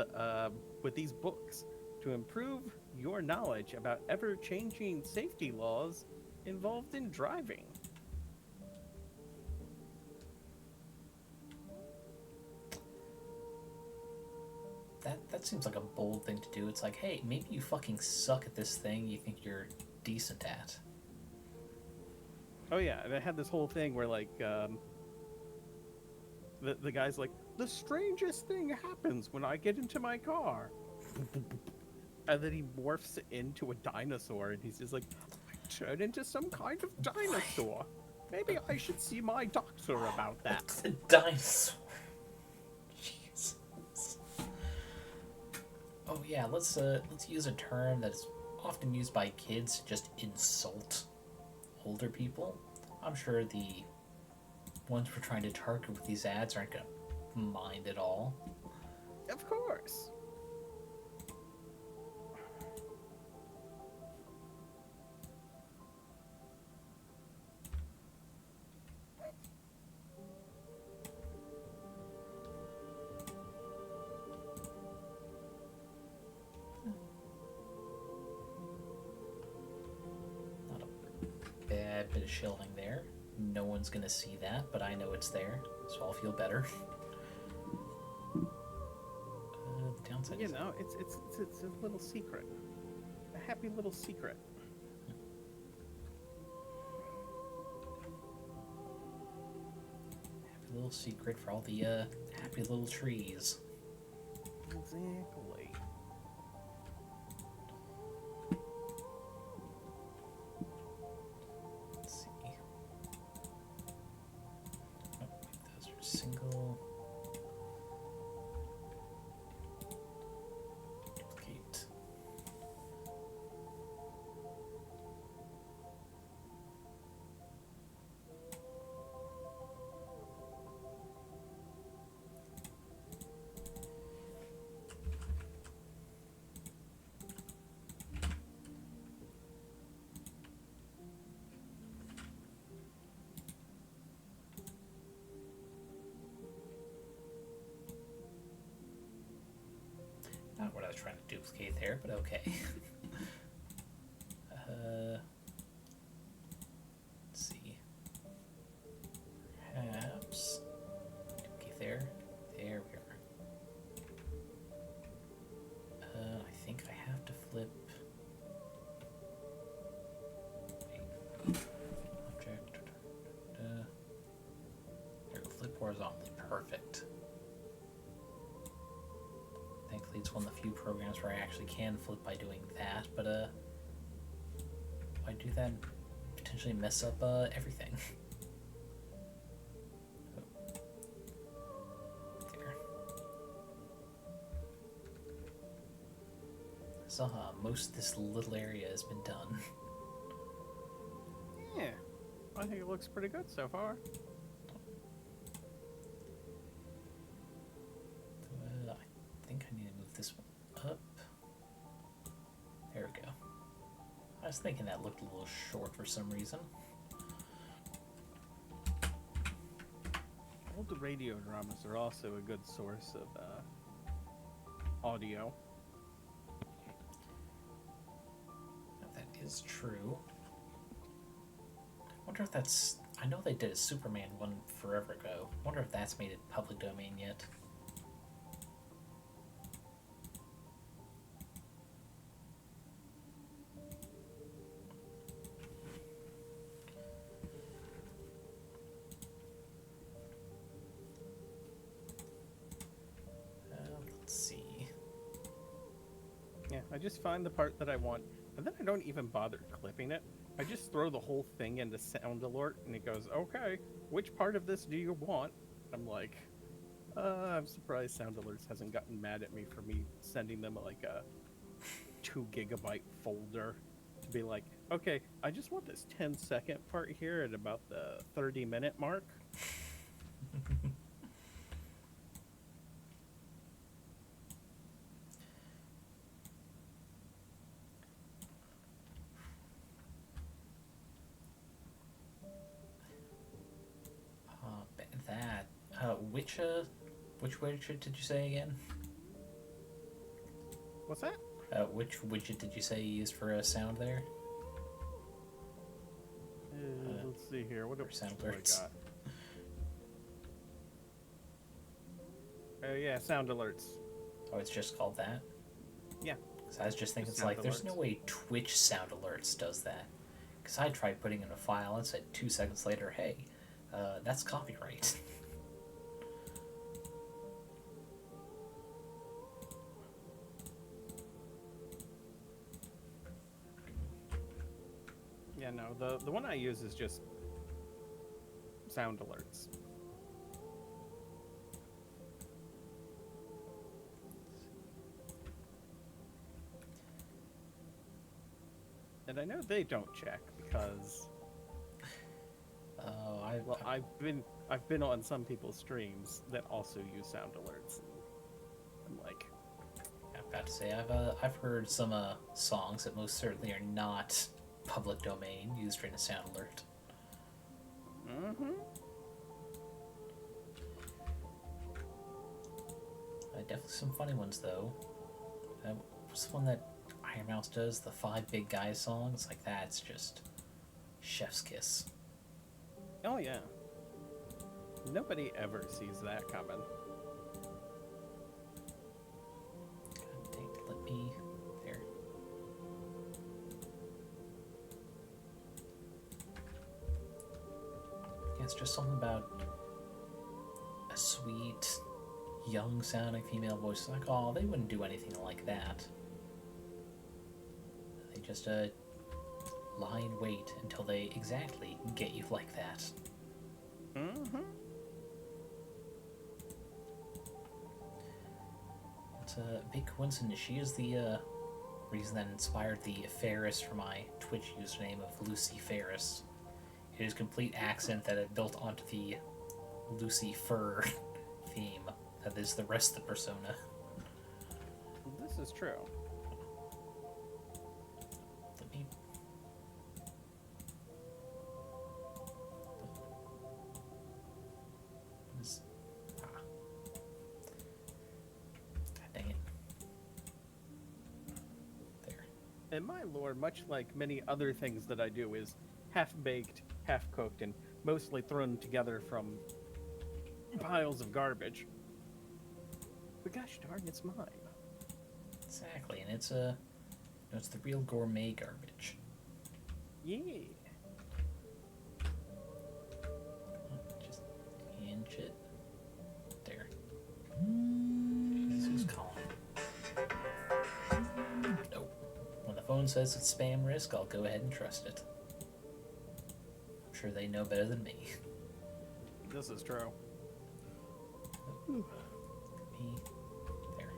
with these books to improve your knowledge about ever-changing safety laws involved in driving. That seems like a bold thing to do. It's like, hey, maybe you fucking suck at this thing you think you're decent at. Oh yeah, and it had this whole thing where, like, the guy's like, the strangest thing happens when I get into my car. And then he morphs into a dinosaur, and he's just like, I turn into some kind of dinosaur. Maybe I should see my doctor about that. It's a dinosaur. Jesus. Oh yeah, let's use a term that is often used by kids to just insult older people. I'm sure the ones we're trying to target with these ads aren't gonna mind at all. Of course. Not a bad bit of shelving there. No one's gonna see that, but I know it's there, so I'll feel better. The downside You is know, it's a little secret. A happy little secret. happy little secret for all the happy little trees. Exactly. Let's see. Oh, those are single. Duplicate. Not what I was trying to duplicate there, but okay. Let's see. Perhaps duplicate there. There we are. I think I have to flip. Object. There we go. Flip horizontally. Perfect. Thankfully, it's one of the few programs where I actually can flip by doing that, but if I do that, potentially mess up everything. There. So most of this little area has been done. Yeah, I think it looks pretty good so far. I think I need to move this one up. There we go. I was thinking that looked a little short for some reason. All the radio dramas are also a good source of audio. That is true. I wonder if that's... I know they did a Superman one forever ago. I wonder if that's made it public domain yet. Yeah, I just find the part that I want, and then I don't even bother clipping it. I just throw the whole thing into sound alert, and it goes, okay, which part of this do you want? I'm like, I'm surprised sound alerts hasn't gotten mad at me for me sending them like a 2 gigabyte folder to be like, okay, I just want this 10-second part here at about the 30-minute mark. Which widget did you say again? What's that? Which widget did you say you used for sound there? Let's see here. What sound do I alerts? got? Yeah, sound alerts. Oh, it's just called that? Yeah. So I was just thinking, Just it's like, sound there's alerts. no way Twitch sound alerts does that. Because I tried putting in a file and said 2 seconds later, hey, that's copyright. Yeah, no, the one I use is just sound alerts. And I know they don't check because I've been on some people's streams that also use sound alerts. And I'm like, I'm about to say, I've heard some songs that most certainly are not public domain used during a sound alert. Definitely some funny ones though. What's the one that Iron Mouse does? The 5 Big Guys songs? Like that's just chef's kiss. oh yeah. Nobody ever sees that coming. God dang it, let me... There. Yeah, it's just something about a sweet, young-sounding female voice. Like, oh, they wouldn't do anything like that. They just lie in wait until they exactly get you like that. It's a big coincidence. She is the reason that inspired the Ferris for my Twitch username of Lucy Ferris. It is a complete accent that it built onto the Lucy Fur theme that is the rest of the persona. This is true. Let me... God dang it. And my lord, much like many other things that I do, is half-baked, half-cooked, and mostly thrown together from piles of garbage. But gosh darn, it's mine. Exactly, and it's the real gourmet garbage. Yeah. Just inch it. There. Jesus, who's calling? Nope. When the phone says it's spam risk, I'll go ahead and trust it. I'm sure they know better than me. This is true. Me. There.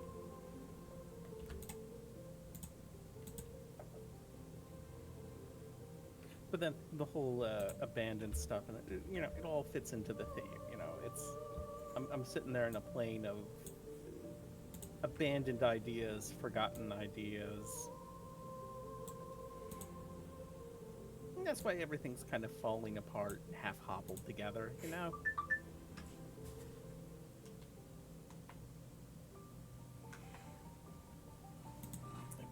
But then the whole abandoned stuff, and it all fits into the theme. I'm sitting there in a plane of abandoned ideas, forgotten ideas. And that's why everything's kind of falling apart, half hobbled together.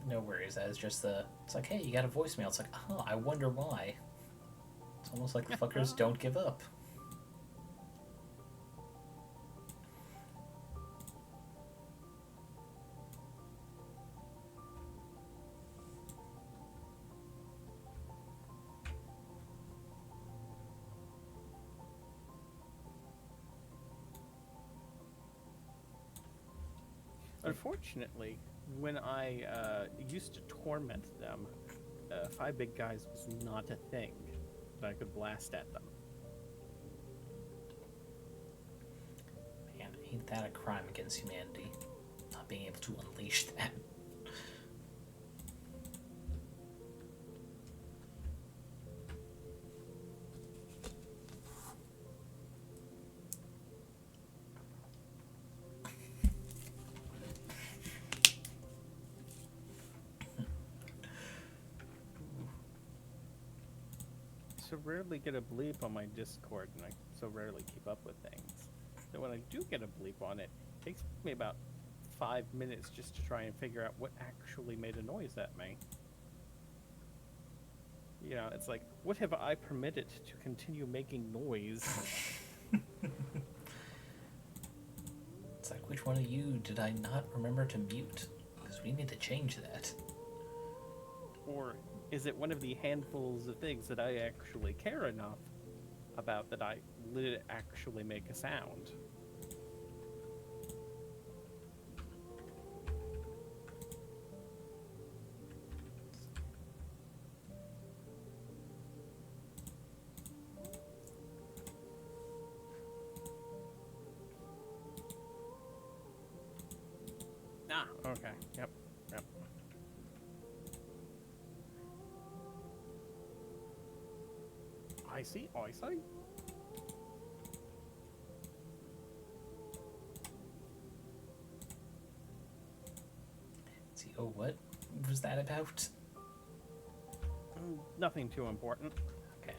No worries. That is just it's like, hey, you got a voicemail. It's like, oh, I wonder why. It's almost like the fuckers don't give up. Unfortunately, when I used to torment them, Five Big Guys was not a thing that I could blast at them. Man, ain't that a crime against humanity? Not being able to unleash that. So rarely get a bleep on my Discord, and I so rarely keep up with things. So when I do get a bleep on it, it takes me about 5 minutes just to try and figure out what actually made a noise at me. It's like, what have I permitted to continue making noise? It's like, which one of you did I not remember to mute? Because we need to change that. Or is it one of the handfuls of things that I actually care enough about that I let it actually make a sound? Ah, okay. Yep. I see. See, oh, what was that about? Nothing too important. Okay.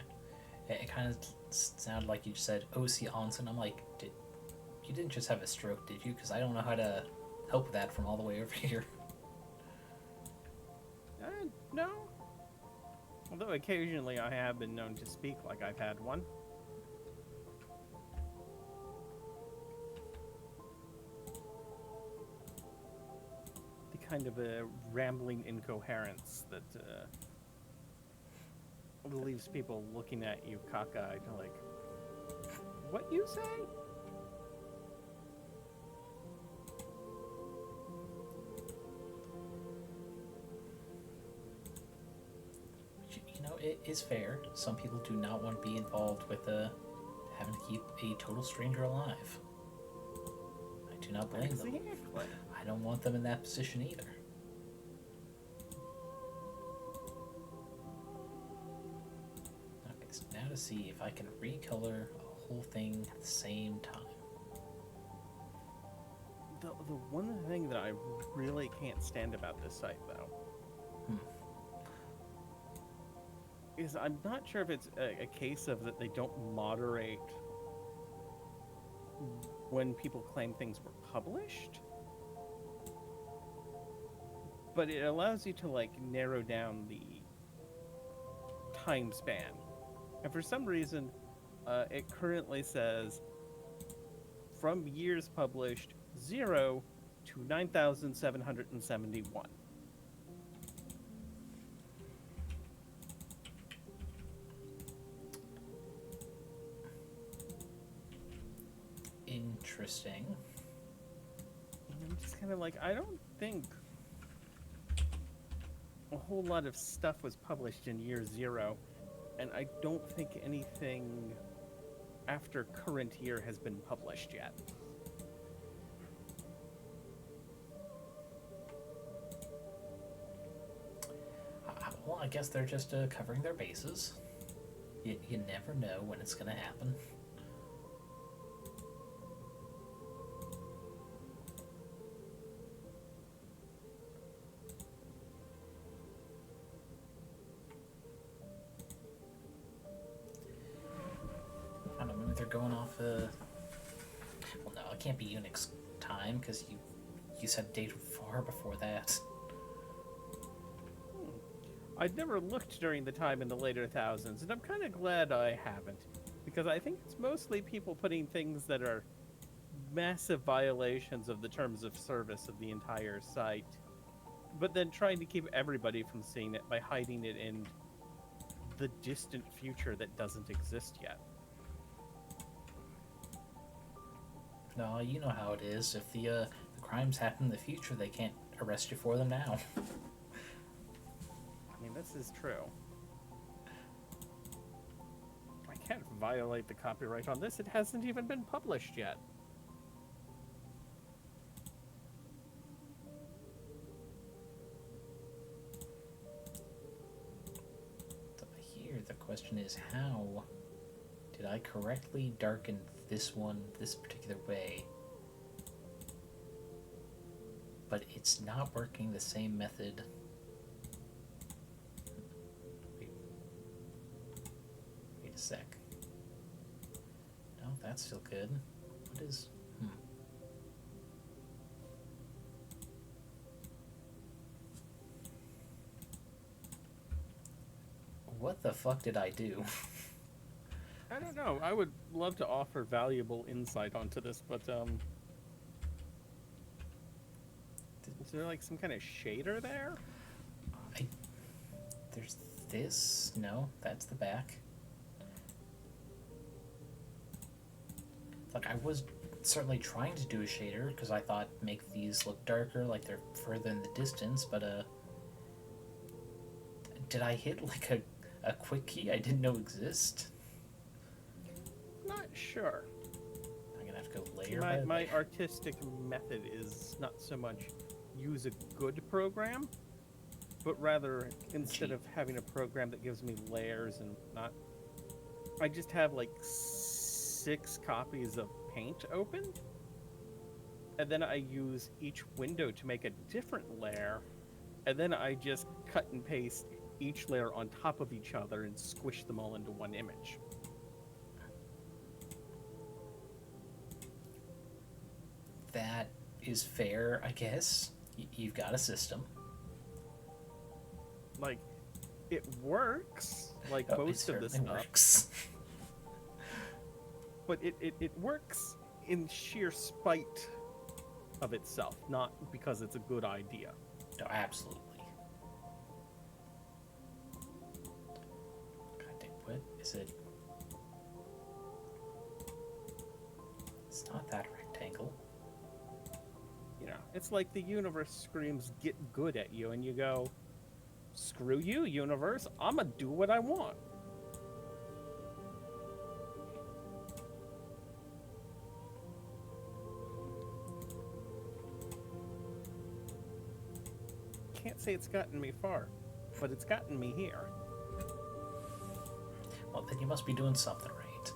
It kind of sounded like you just said O.C. Onsen. I'm like, you didn't just have a stroke, did you? Because I don't know how to help with that from all the way over here. No. Although occasionally I have been known to speak like I've had one. The kind of a rambling incoherence that leaves people looking at you cockeyed, like, what you say? It is fair. Some people do not want to be involved with having to keep a total stranger alive. I do not blame them. I don't want them in that position either. Okay, so now to see if I can recolor a whole thing at the same time. The one thing that I really can't stand about this site, though, is I'm not sure if it's a case of that they don't moderate when people claim things were published, but it allows you to like narrow down the time span. And for some reason, it currently says from years published 0 to 9,771. Interesting. And I'm just kind of like, I don't think a whole lot of stuff was published in year 0, and I don't think anything after current year has been published yet. Well, I guess they're just covering their bases. You never know when it's going to happen. I don't know, maybe they're going off... Well, no, it can't be Unix time, because you said date far before that. I'd never looked during the time in the later thousands, and I'm kind of glad I haven't, because I think it's mostly people putting things that are massive violations of the terms of service of the entire site, but then trying to keep everybody from seeing it by hiding it in the distant future that doesn't exist yet. No, you know how it is. If the crimes happen in the future, they can't arrest you for them now. I mean, this is true. I can't violate the copyright on this. It hasn't even been published yet. Here, the question is, how did I correctly darken this one this particular way, but it's not working the same method? Wait a sec. No, that's still good. What is... What the fuck did I do? I don't know. I would love to offer valuable insight onto this, but is there like some kind of shader there? There's this. No, that's the back. Like, I was certainly trying to do a shader because I thought make these look darker, like they're further in the distance, but did I hit like a quick key I didn't know exist? Not sure. I'm gonna have to go layer by My layer. artistic method is not so much use a good program, but rather instead of having a program that gives me layers and not, I just have like 6 copies of Paint open, and then I use each window to make a different layer, and then I just cut and paste each layer on top of each other and squish them all into one image. That is fair, I guess. You've got a system. Like, it works, like It most of this certainly stuff. works. But it works in sheer spite of itself, not because it's a good idea. No, absolutely. God damn, what is it? It's not that rectangle. You know, it's like the universe screams, "Get good" at you, and you go, "Screw you, universe! I'ma do what I want." Can't say it's gotten me far, but it's gotten me here. Well, then you must be doing something right.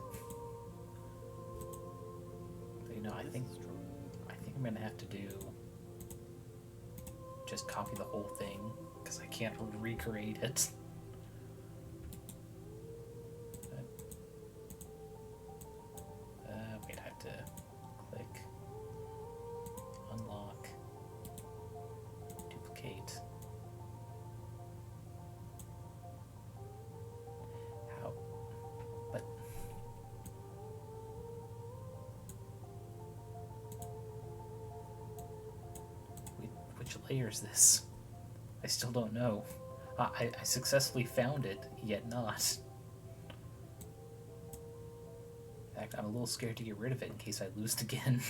But, you know, I think I'm gonna have to do just copy the whole thing because I can't recreate it. Wait, I have to click unlock, duplicate. which layer is this? I still don't know. I successfully found it, yet not. In fact, I'm a little scared to get rid of it in case I lose it again.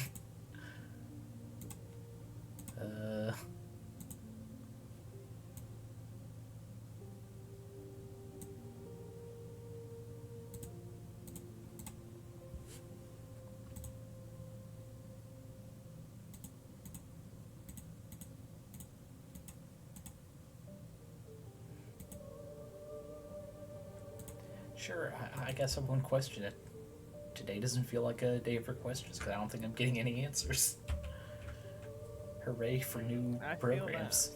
Sure, I guess I won't question it. Today doesn't feel like a day for questions because I don't think I'm getting any answers. Hooray for new programs.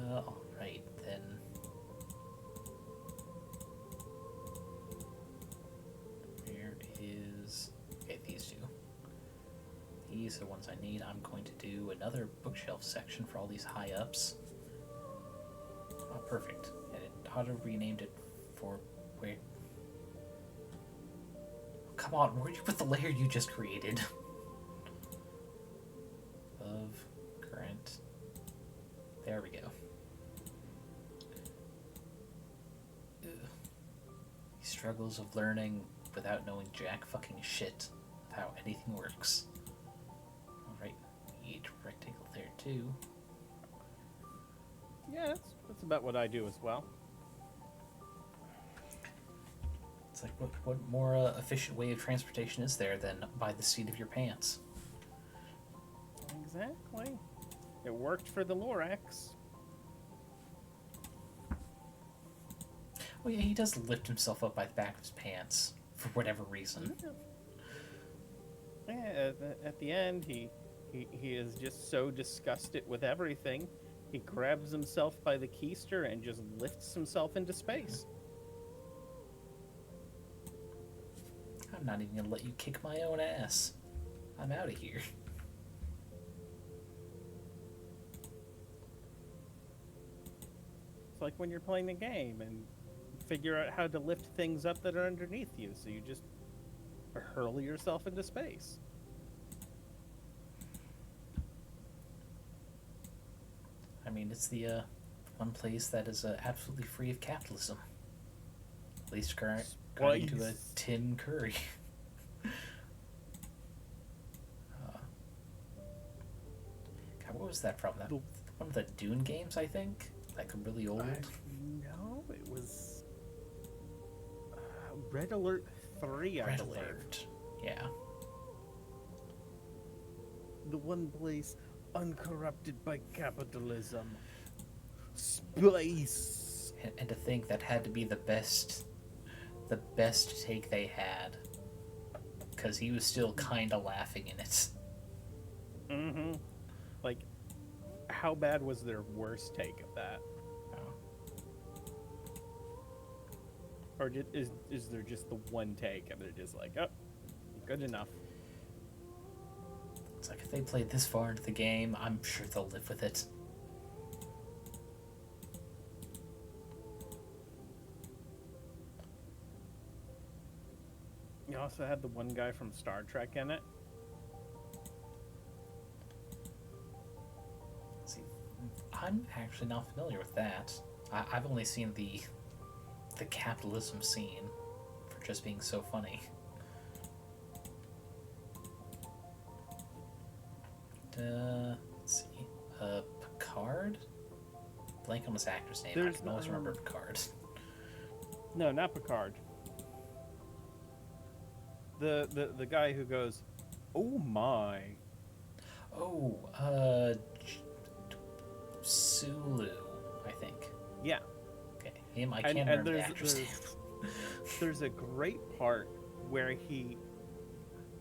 Alright then. Where is... Okay, these two. These are the ones I need. I'm going to do another bookshelf section for all these high ups. Oh, perfect. And it auto renamed it for where... Oh, come on, where'd you put the layer you just created? Of current. There we go. Ugh. These struggles of learning without knowing jack fucking shit of how anything works. Alright, need rectangle there too. Yeah, that's about what I do as well. It's like, what more efficient way of transportation is there than by the seat of your pants? Exactly. It worked for the Lorax. Oh yeah, he does lift himself up by the back of his pants for whatever reason. Yeah, at the end, he is just so disgusted with everything. He grabs himself by the keister and just lifts himself into space. I'm not even gonna let you kick my own ass. I'm out of here. It's like when you're playing a game and figure out how to lift things up that are underneath you, so you just hurl yourself into space. I mean, it's the one place that is absolutely free of capitalism. At least according to a Tim Curry. God, what was that from? That one of the Dune games, I think? Like really old? No, it was Red Alert 3, I Red believe. Alert. Yeah. The one place uncorrupted by capitalism. Space. And to think that had to be the best take they had, because he was still kind of laughing in it. Mm-hmm. Like, how bad was their worst take of that? Oh. Or is there just the one take and they're just like, oh, good enough? It's like, if they played this far into the game, I'm sure they'll live with it. You also had the one guy from Star Trek in it. See, I'm actually not familiar with that. I've only seen the capitalism scene for just being so funny. Let's see. Picard? Blank on this actor's name. I can always remember Picard. No, not Picard. The guy who goes, oh my. Oh, Sulu, I think. Yeah. Okay, him. I can't remember the actor's name. There's a great part where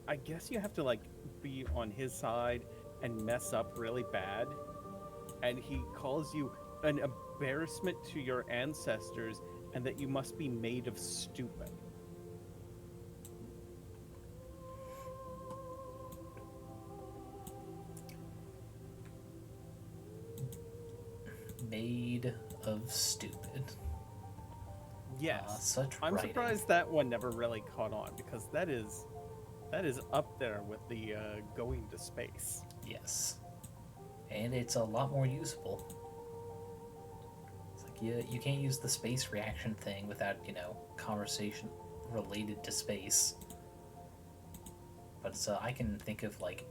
I guess you have to like be on his side and mess up really bad, and he calls you an embarrassment to your ancestors and that you must be made of stupid. Made of stupid. Yes. Such I'm writing. surprised that one never really caught on, because that is That is up there with the going to space. Yes. And it's a lot more usable. It's like you can't use the space reaction thing without, conversation related to space. But I can think of like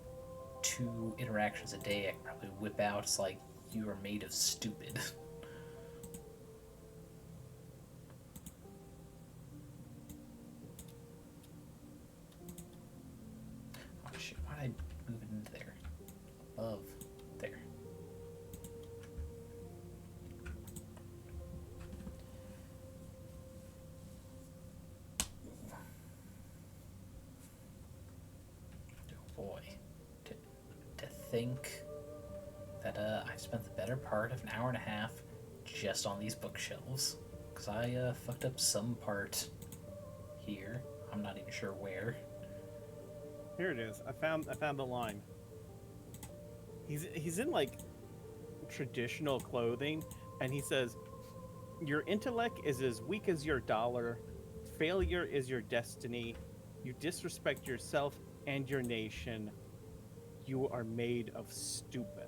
2 interactions a day I can probably whip out. It's like, you are made of stupid. Oh shit, why did I move it into there? Above there. Oh boy. To think that I spent the better part of an hour and a half just on these bookshelves. Because I fucked up some part here. I'm not even sure where. Here it is. I found the line. He's in like traditional clothing, and he says, "Your intellect is as weak as your dollar. Failure is your destiny. You disrespect yourself and your nation. You are made of stupid."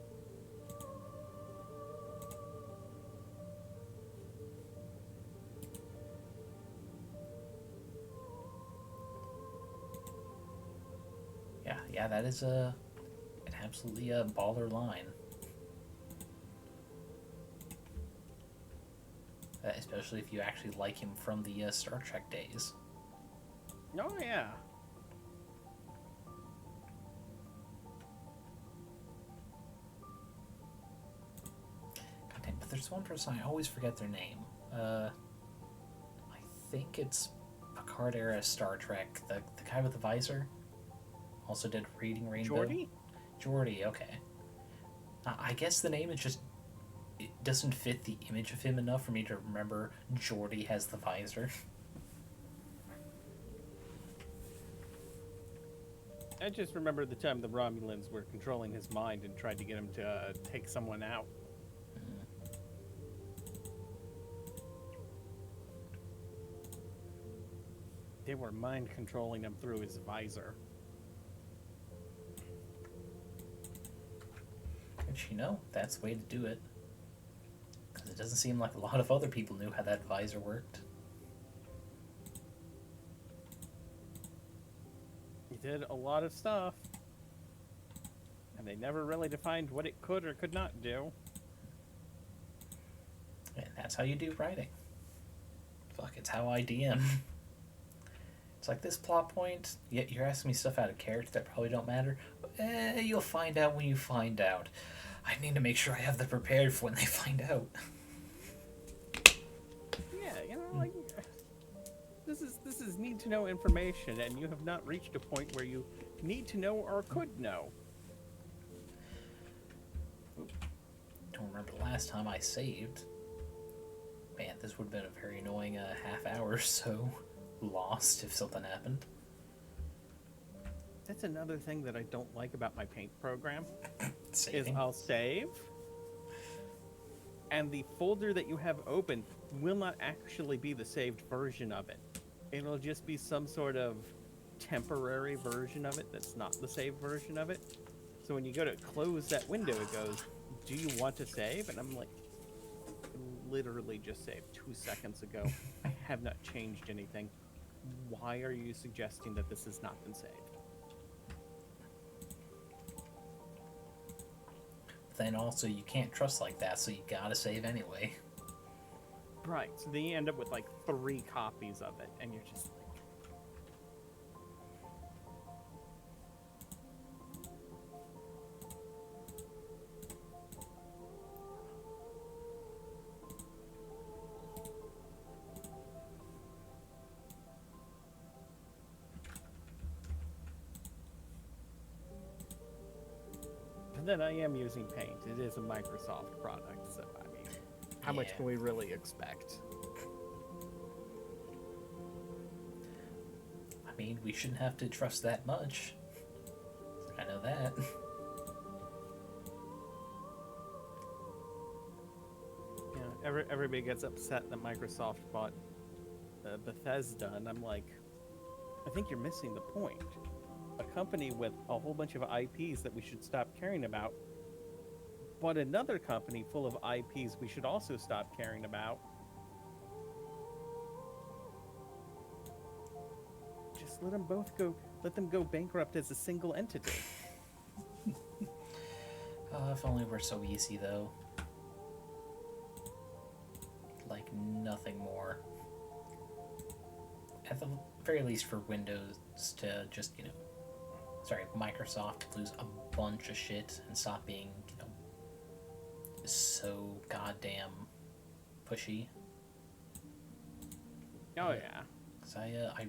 Yeah, that is an absolutely baller line. Especially if you actually like him from the Star Trek days. Oh yeah. Goddamn, but there's one person I always forget their name. I think it's Picard era Star Trek. The guy with the visor. Also did Reading Rainbow. Geordi, okay. I guess the name is just... It doesn't fit the image of him enough for me to remember Geordi has the visor. I just remember the time the Romulans were controlling his mind and tried to get him to take someone out. They were mind controlling him through his visor. And that's the way to do it. Because it doesn't seem like a lot of other people knew how that visor worked. He did a lot of stuff. And they never really defined what it could or could not do. And that's how you do writing. Fuck, it's how I DM. It's like, this plot point, you're asking me stuff out of character that probably don't matter. You'll find out when you find out. I need to make sure I have them prepared for when they find out. Yeah, like, this is need to know information, and you have not reached a point where you need to know or could know. Don't remember the last time I saved. Man, this would have been a very annoying half hour or so lost if something happened. That's another thing that I don't like about my paint program. Saving. Is I'll save, and the folder that you have open will not actually be the saved version of it. It'll just be some sort of temporary version of it that's not the saved version of it. So when you go to close that window, it goes, "Do you want to save?" And I'm like, I literally just saved 2 seconds ago. I have not changed anything. Why are you suggesting that this has not been saved? Then also, you can't trust like that, so you gotta save anyway. Right, so then you end up with like 3 copies of it, and you're just like... And then I am using Paint. It is a Microsoft product, so I mean, how much can we really expect? I mean, we shouldn't have to trust that much. I know that. Yeah, everybody gets upset that Microsoft bought Bethesda, and I'm like, I think you're missing the point. a company with a whole bunch of IPs that we should stop caring about, but another company full of IPs we should also stop caring about. Just let them both go. Let them go bankrupt as a single entity. If only we're so easy, though. Like, nothing more. At the very least for Windows to just, Microsoft lose a bunch of shit and stop being, so goddamn pushy. Oh, yeah. Because I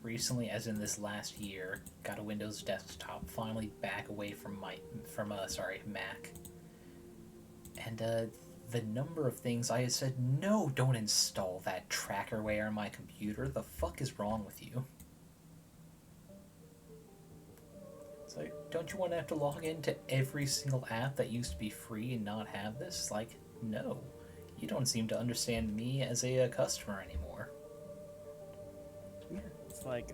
recently, as in this last year, got a Windows desktop, finally back away from Mac. And the number of things I had said, no, don't install that trackerware on my computer. The fuck is wrong with you? It's like, don't you want to have to log into every single app that used to be free and not have this? It's like, no. You don't seem to understand me as a customer anymore. Yeah, it's like,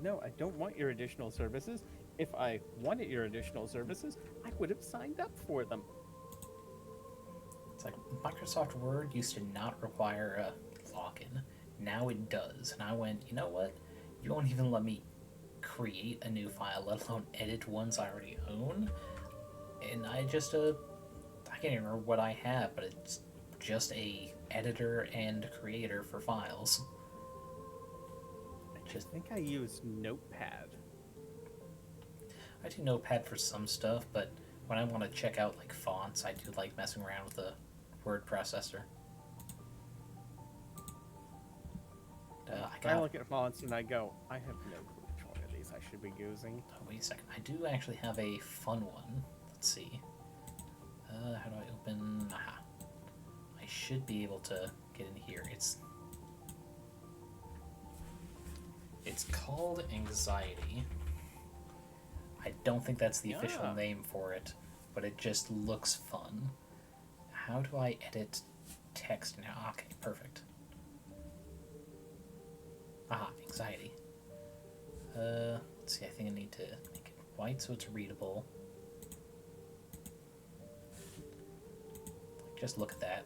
no, I don't want your additional services. If I wanted your additional services, I would have signed up for them. It's like, Microsoft Word used to not require a login. Now it does. And I went, you know what? You won't even let me create a new file, let alone edit ones I already own. And I just, I can't even remember what I have, but it's just a editor and creator for files. I think I use Notepad. I do Notepad for some stuff, but when I want to check out like fonts, I do like messing around with the word processor. I look at fonts and I go, I have no clue which one of these I should be using. Oh, wait a second. I do actually have a fun one. Let's see. How do I open? Aha. I should be able to get in here. It's called Anxiety. I don't think that's the official name for it, but it just looks fun. How do I edit text now? Okay, perfect. Aha, Anxiety. Let's see, I think I need to make it white so it's readable. Just look at that.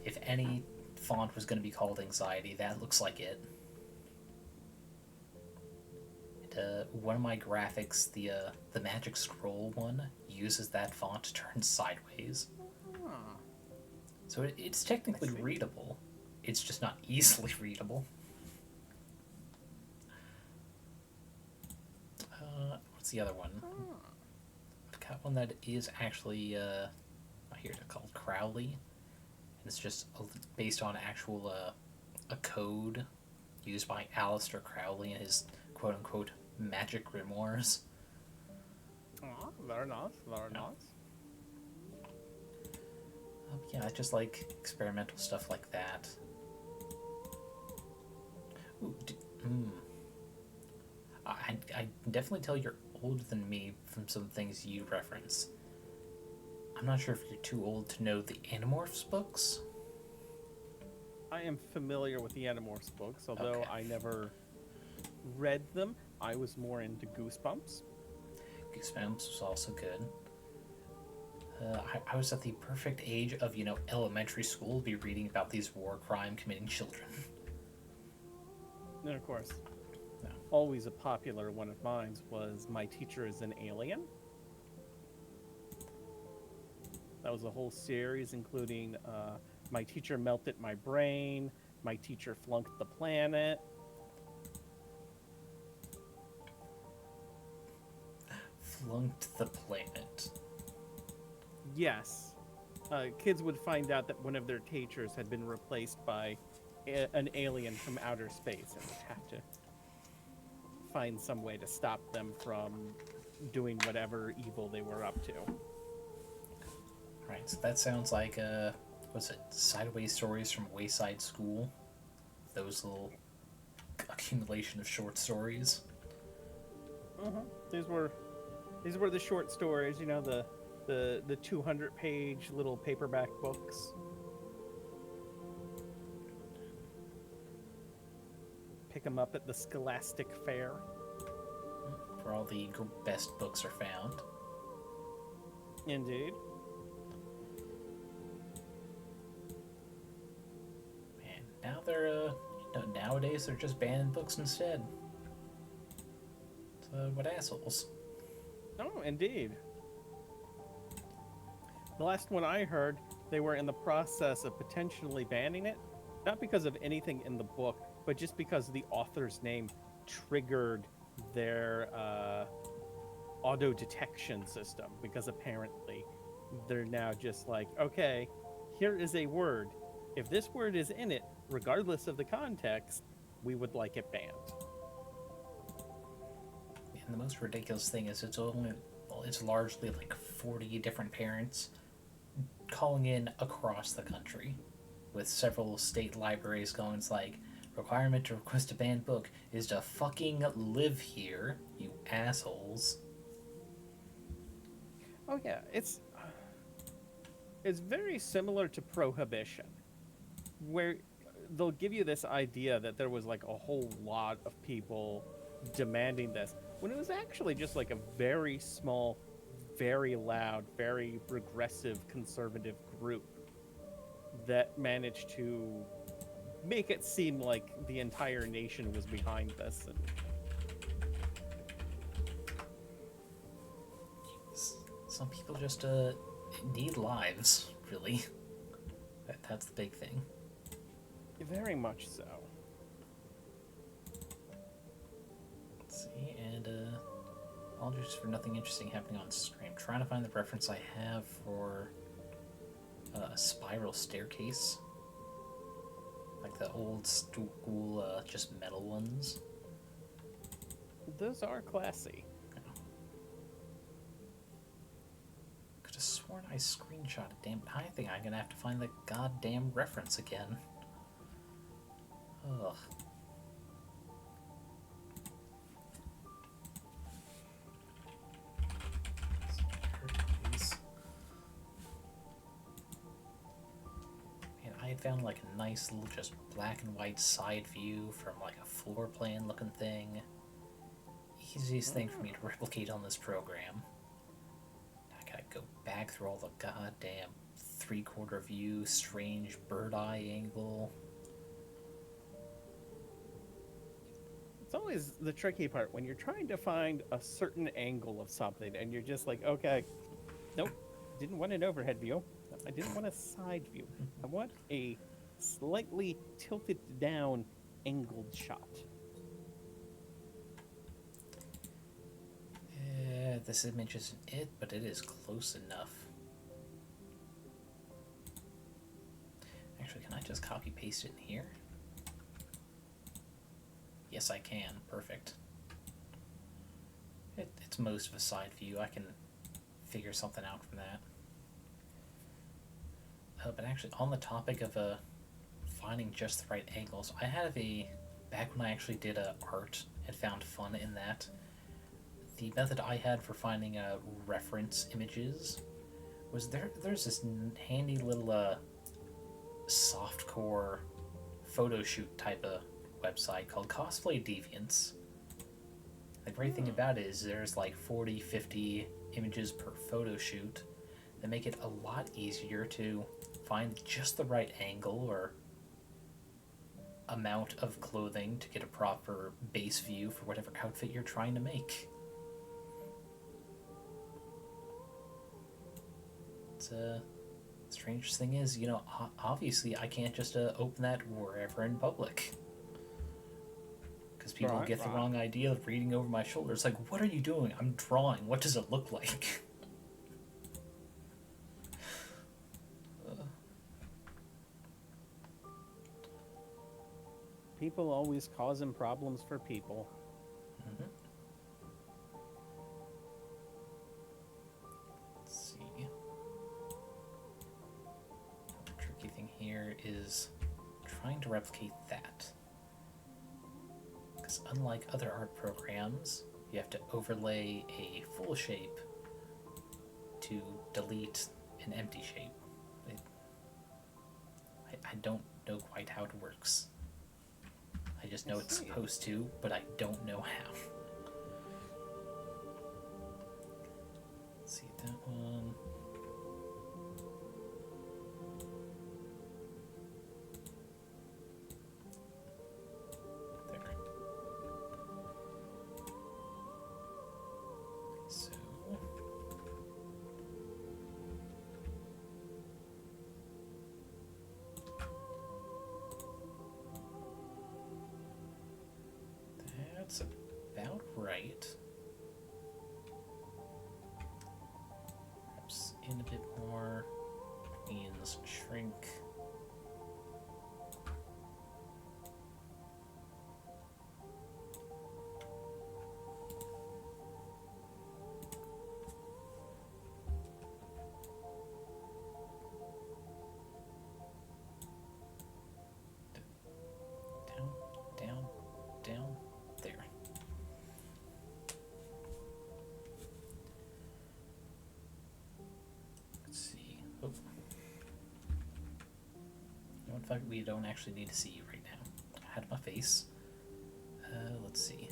If any font was going to be called Anxiety, that looks like it. One of my graphics, the Magic Scroll one, uses that font to turn sideways. So it's technically readable. It's just not easily readable. What's the other one? I've got one that is actually here's it called Crowley. And it's just based on actual a code used by Aleister Crowley and his quote-unquote magic grimoires. Oh, very nice, very nice. Yeah, I just like experimental stuff like that. Ooh, I can definitely tell you're older than me from some things you reference. I'm not sure if you're too old to know the Animorphs books. I am familiar with the Animorphs books, although Okay. I never read them. I was more into Goosebumps. Goosebumps was also good. I was at the perfect age of, elementary school, be reading about these war crime committing children. And of course, Yeah. always a popular one of mine was My Teacher is an Alien. That was a whole series, including My Teacher Melted My Brain, My Teacher Flunked the Planet. Flunked the Planet. Yes. Kids would find out that one of their teachers had been replaced by an alien from outer space and would have to find some way to stop them from doing whatever evil they were up to. Right, so that sounds like, what's it, Sideways Stories from Wayside School? Those little accumulation of short stories. These were the short stories, the 200-page little paperback books. Pick them up at the Scholastic Fair. where all the best books are found. Indeed. Man, now they're nowadays they're just banning books instead. So what assholes? Oh, indeed. The last one I heard, they were in the process of potentially banning it, not because of anything in the book, but just because the author's name triggered their auto detection system. Because apparently they're now just like, okay, here is a word. If this word is in it, regardless of the context, we would like it banned. And the most ridiculous thing is it's largely like 40 different parents calling in across the country, with several state libraries going, it's like, requirement to request a banned book is to fucking live here, you assholes. Oh yeah, it's very similar to prohibition, where they'll give you this idea that there was like a whole lot of people demanding this, when it was actually just like a very small, very loud, very regressive conservative group that managed to make it seem like the entire nation was behind this. And some people just need lives, really. That's the big thing. very much so. Let's see, and apologies for nothing interesting happening on screen. I'm trying to find the reference I have for a spiral staircase, like the old school, just metal ones. Those are classy. Could have sworn I screenshotted. Damn, I think I'm gonna have to find the goddamn reference again. Ugh. Man, I had found like a nice little just black and white side view from like a floor plan looking thing. Easiest thing for me to replicate on this program. I gotta go back through all the goddamn 3/4 view, strange bird eye angle. It's always the tricky part when you're trying to find a certain angle of something and you're just like, okay, nope, didn't want an overhead view. I didn't want a side view. I want a slightly tilted down angled shot. This image isn't it, but it is close enough. Actually, can I just copy paste it in here? Yes, I can. Perfect. It's most of a side view. I can figure something out from that. But actually, on the topic of finding just the right angles, I have back when I actually did art and found fun in that, the method I had for finding reference images was there's this handy little softcore photo shoot type of website called Cosplay Deviants. The great thing about it is there's like 40, 50 images per photo shoot that make it a lot easier to find just the right angle or amount of clothing to get a proper base view for whatever outfit you're trying to make. The strangest thing is, obviously I can't just open that wherever in public. Because people get the wrong idea of reading over my shoulder. It's like, what are you doing? I'm drawing. What does it look like? People always causing problems for people. Mm-hmm. Let's see. The tricky thing here is trying to replicate that. Because unlike other art programs, you have to overlay a full shape to delete an empty shape. I don't know quite how it works. I just know it's supposed to, but I don't know how. right. Perhaps in a bit more means shrink. Down, there. Let's see. Oh. No, in fact, we don't actually need to see you right now. Hide my face. Let's see.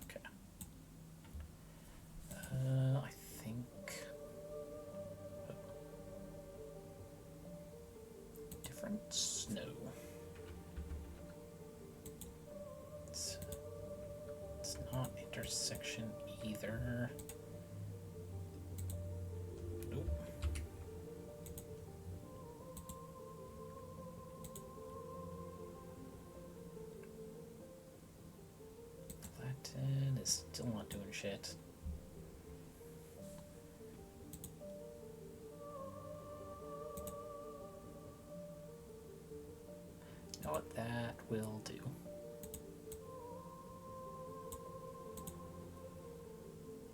Okay. I think. Different snow. It's not intersection either. Nope. Latin is still not doing shit. You know what? That will do.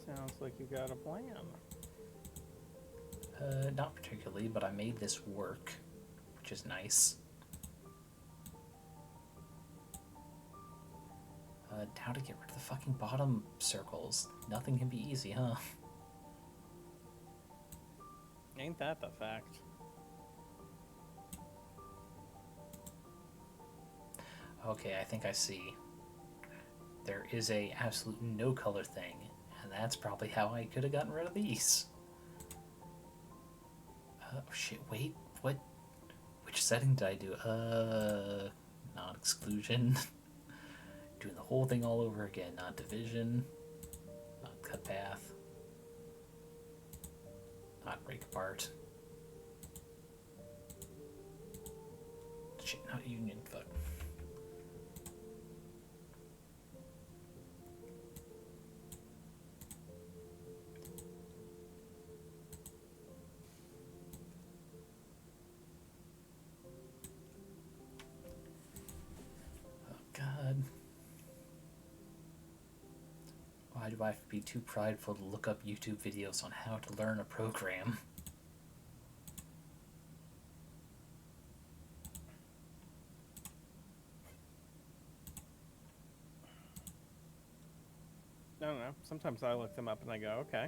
Sounds like you got a plan. Not particularly, but I made this work, which is nice. Now to get rid of the fucking bottom circles. Nothing can be easy, huh? Ain't that the fact? Okay, I think I see. There is a absolute no color thing, and that's probably how I could have gotten rid of these. Oh shit, wait, what? Which setting did I do? Non-exclusion. Doing the whole thing all over again. Not division. Not cut path. Not break apart. Shit, not union, fuck. God. Why do I have to be too prideful to look up YouTube videos on how to learn a program? I don't know. Sometimes I look them up and I go, okay.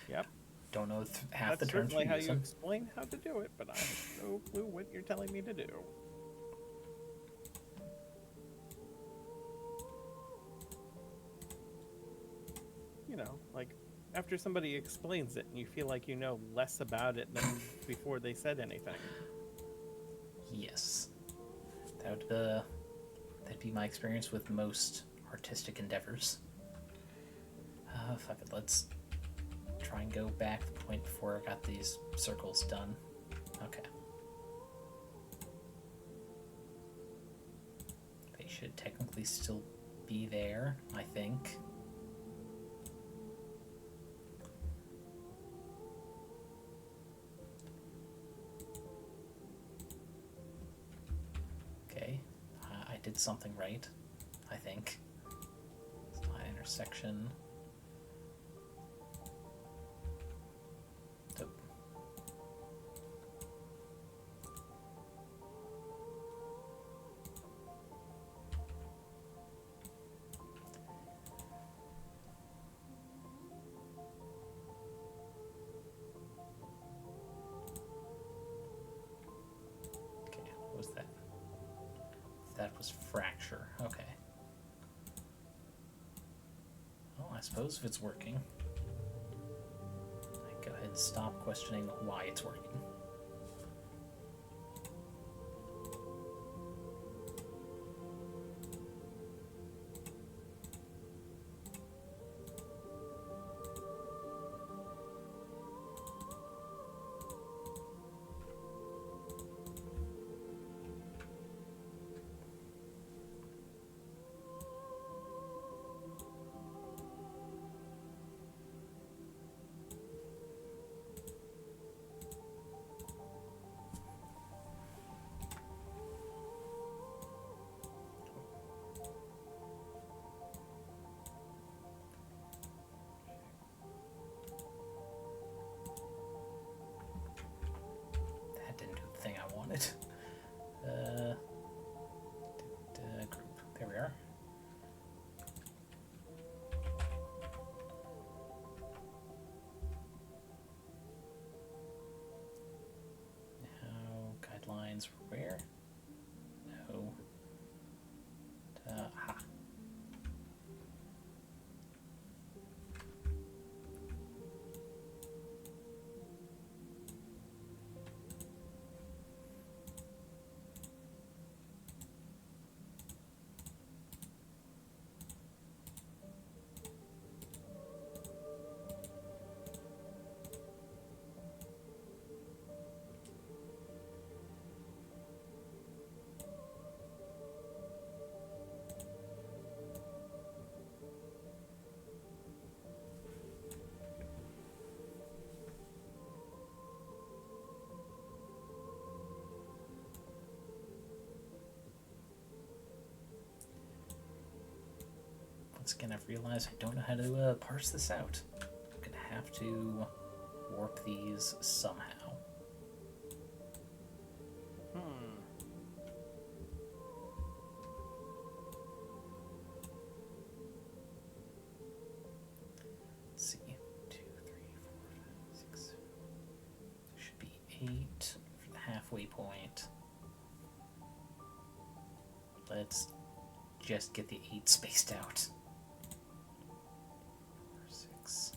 Yep. Don't know half That's the terms certainly we how use you them. explain how to do it, but I have no clue what you're telling me to do. You know, like after somebody explains it and you feel like you know less about it than before they said anything. Yes. That'd be my experience with most artistic endeavors. Fuck it, let's try and go back to the point before I got these circles done. Okay. They should technically still be there, I think. Okay, I did something right, I think. It's not intersection. Oh. Okay, what was that? That was fracture. Okay. Well, I suppose if it's working, I go ahead and stop questioning why it's working. it. Group. There we are. Now, guidelines for where? No. Ha. Once again, I've realized I don't know how to parse this out. I'm gonna have to warp these somehow. Let's see. 2, 3, 4, 5, 6. Should be 8 for the halfway point. Let's just get the 8 spaced out. 6.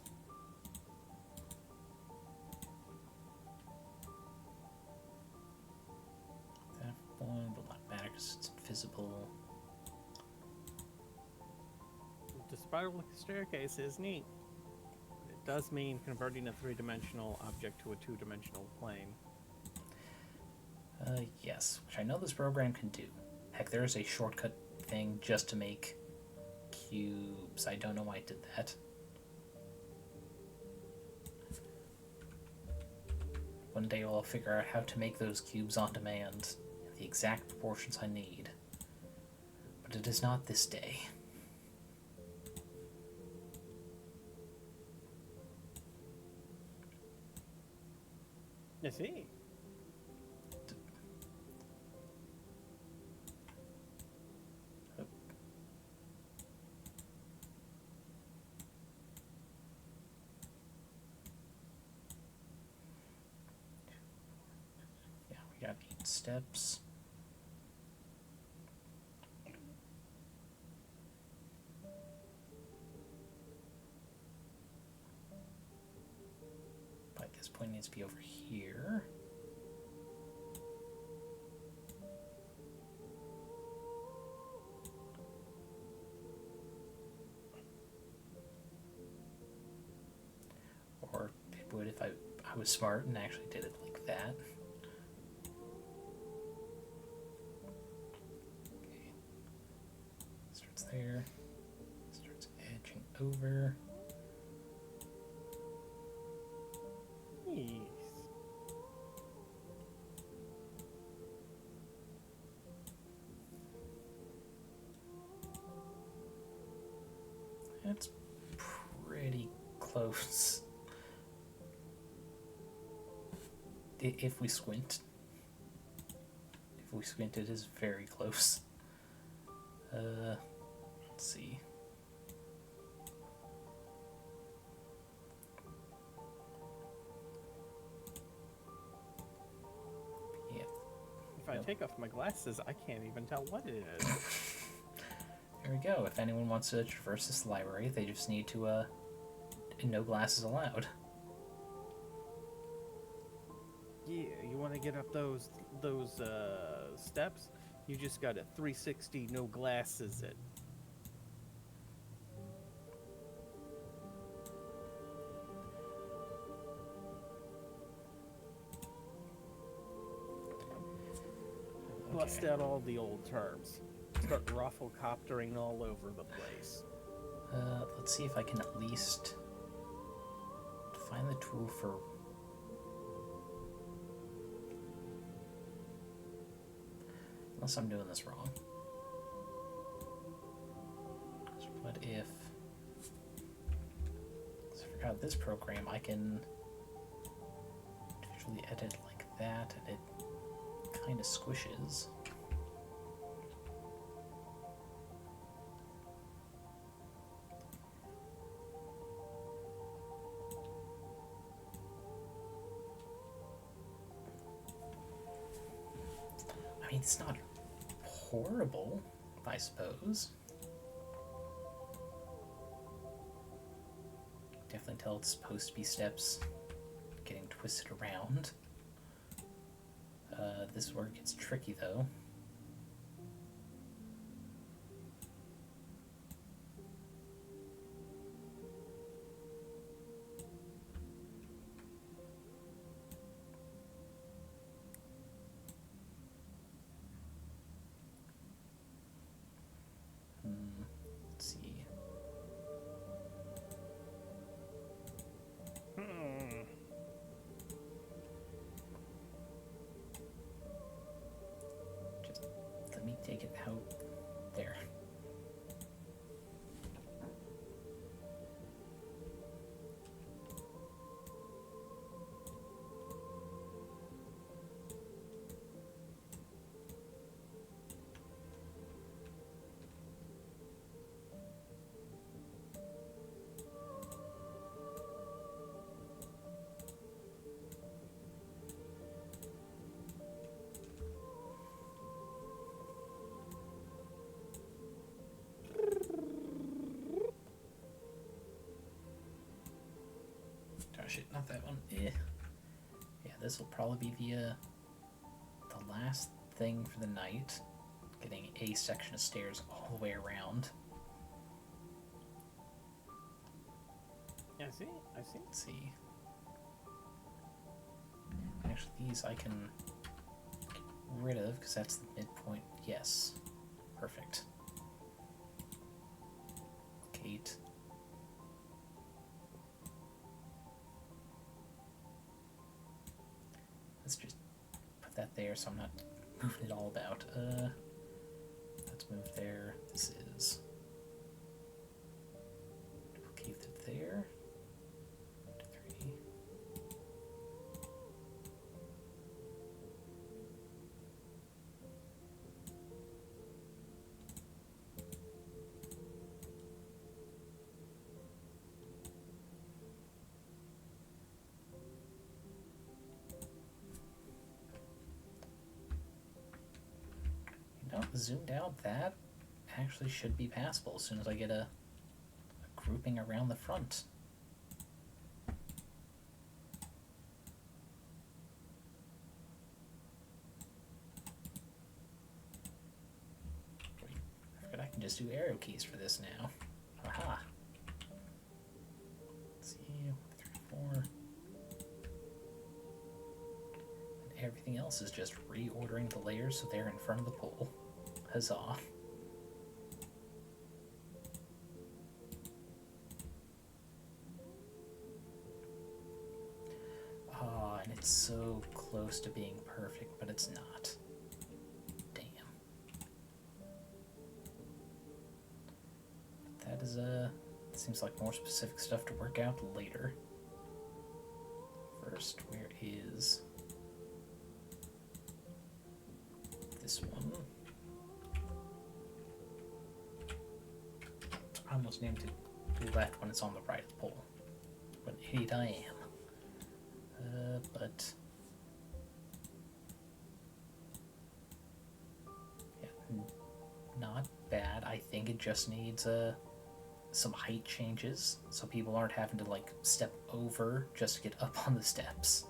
That one will not matter because it's invisible. The spiral staircase is neat. It does mean converting a three-dimensional object to a two-dimensional plane. Yes, which I know this program can do. Heck, there's a shortcut thing just to make cubes. I don't know why it did that. One day I'll figure out how to make those cubes on demand in the exact proportions I need. But it is not this day. I see. Yeah, we got 8 steps. But this point needs to be over here. Or it would if I was smart and actually did it like that. Okay. Starts there. Starts edging over. Nice. That's pretty close. If we squint. If we squint, it is very close. Let's see. Yeah. If I take off my glasses, I can't even tell what it is. There we go. If anyone wants to traverse this library, they just need to, no glasses allowed. Yeah, you want to get up those steps? You just got a 360, no glasses it. Bust out all the old terms. Start rafflecoptering all over the place. Let's see if I can at least find the tool for... Unless I'm doing this wrong. So what if... So I forgot this program, I can visually edit like that, and it kind of squishes. I mean, it's not horrible, I suppose. Definitely tell it's supposed to be steps getting twisted around. This is where it gets tricky, though. Let's see. Just let me take it out there. Oh shit, not that one. Yeah, this will probably be the last thing for the night. Getting a section of stairs all the way around. I see. Let's see. Actually, these I can get rid of because that's the midpoint. Yes. Perfect. Kate. Let's just put that there so I'm not moving it all about. Let's move there. This is duplicate it there. 1, 2, 3. Zoomed out, that actually should be passable as soon as I get a grouping around the front. Wait, I forgot I can just do arrow keys for this now. Aha. Let's see, 1, 3, 4. And everything else is just reordering the layers so they're in front of the pole. Huzzah. Ah, and it's so close to being perfect, but it's not. Damn. That is seems like more specific stuff to work out later. First, where is this one? I almost named it to left when it's on the right of the pole. What an idiot I am. But yeah, not bad. I think it just needs some height changes so people aren't having to like step over just to get up on the steps.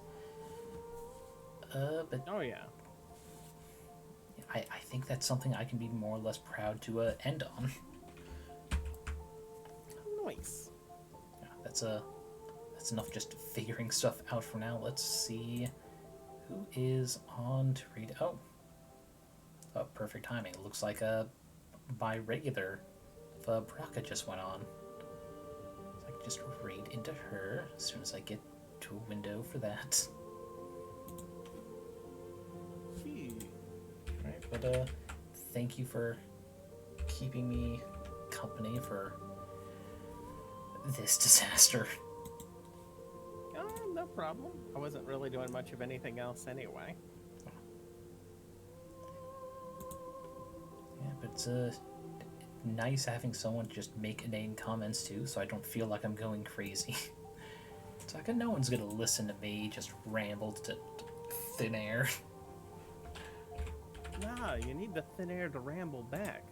But oh yeah, I think that's something I can be more or less proud to end on. nice. Yeah, that's enough just figuring stuff out for now. Let's see who is on to read. Oh, perfect timing. It looks like my regular Baraka just went on. So I can just read into her as soon as I get to a window for that. Right, but thank you for keeping me company for this disaster. No problem. I wasn't really doing much of anything else anyway. It's nice having someone just make inane comments too, so I don't feel like I'm going crazy. It's like no one's gonna listen to me just ramble to thin air. Nah, you need the thin air to ramble back.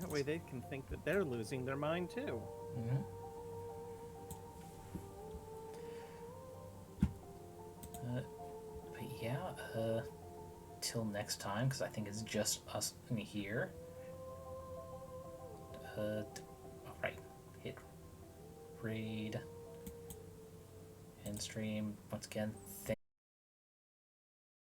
That way they can think that they're losing their mind too. Mm-hmm. But yeah, till next time, because I think it's just us in here. Alright, hit raid, end stream. Once again, thank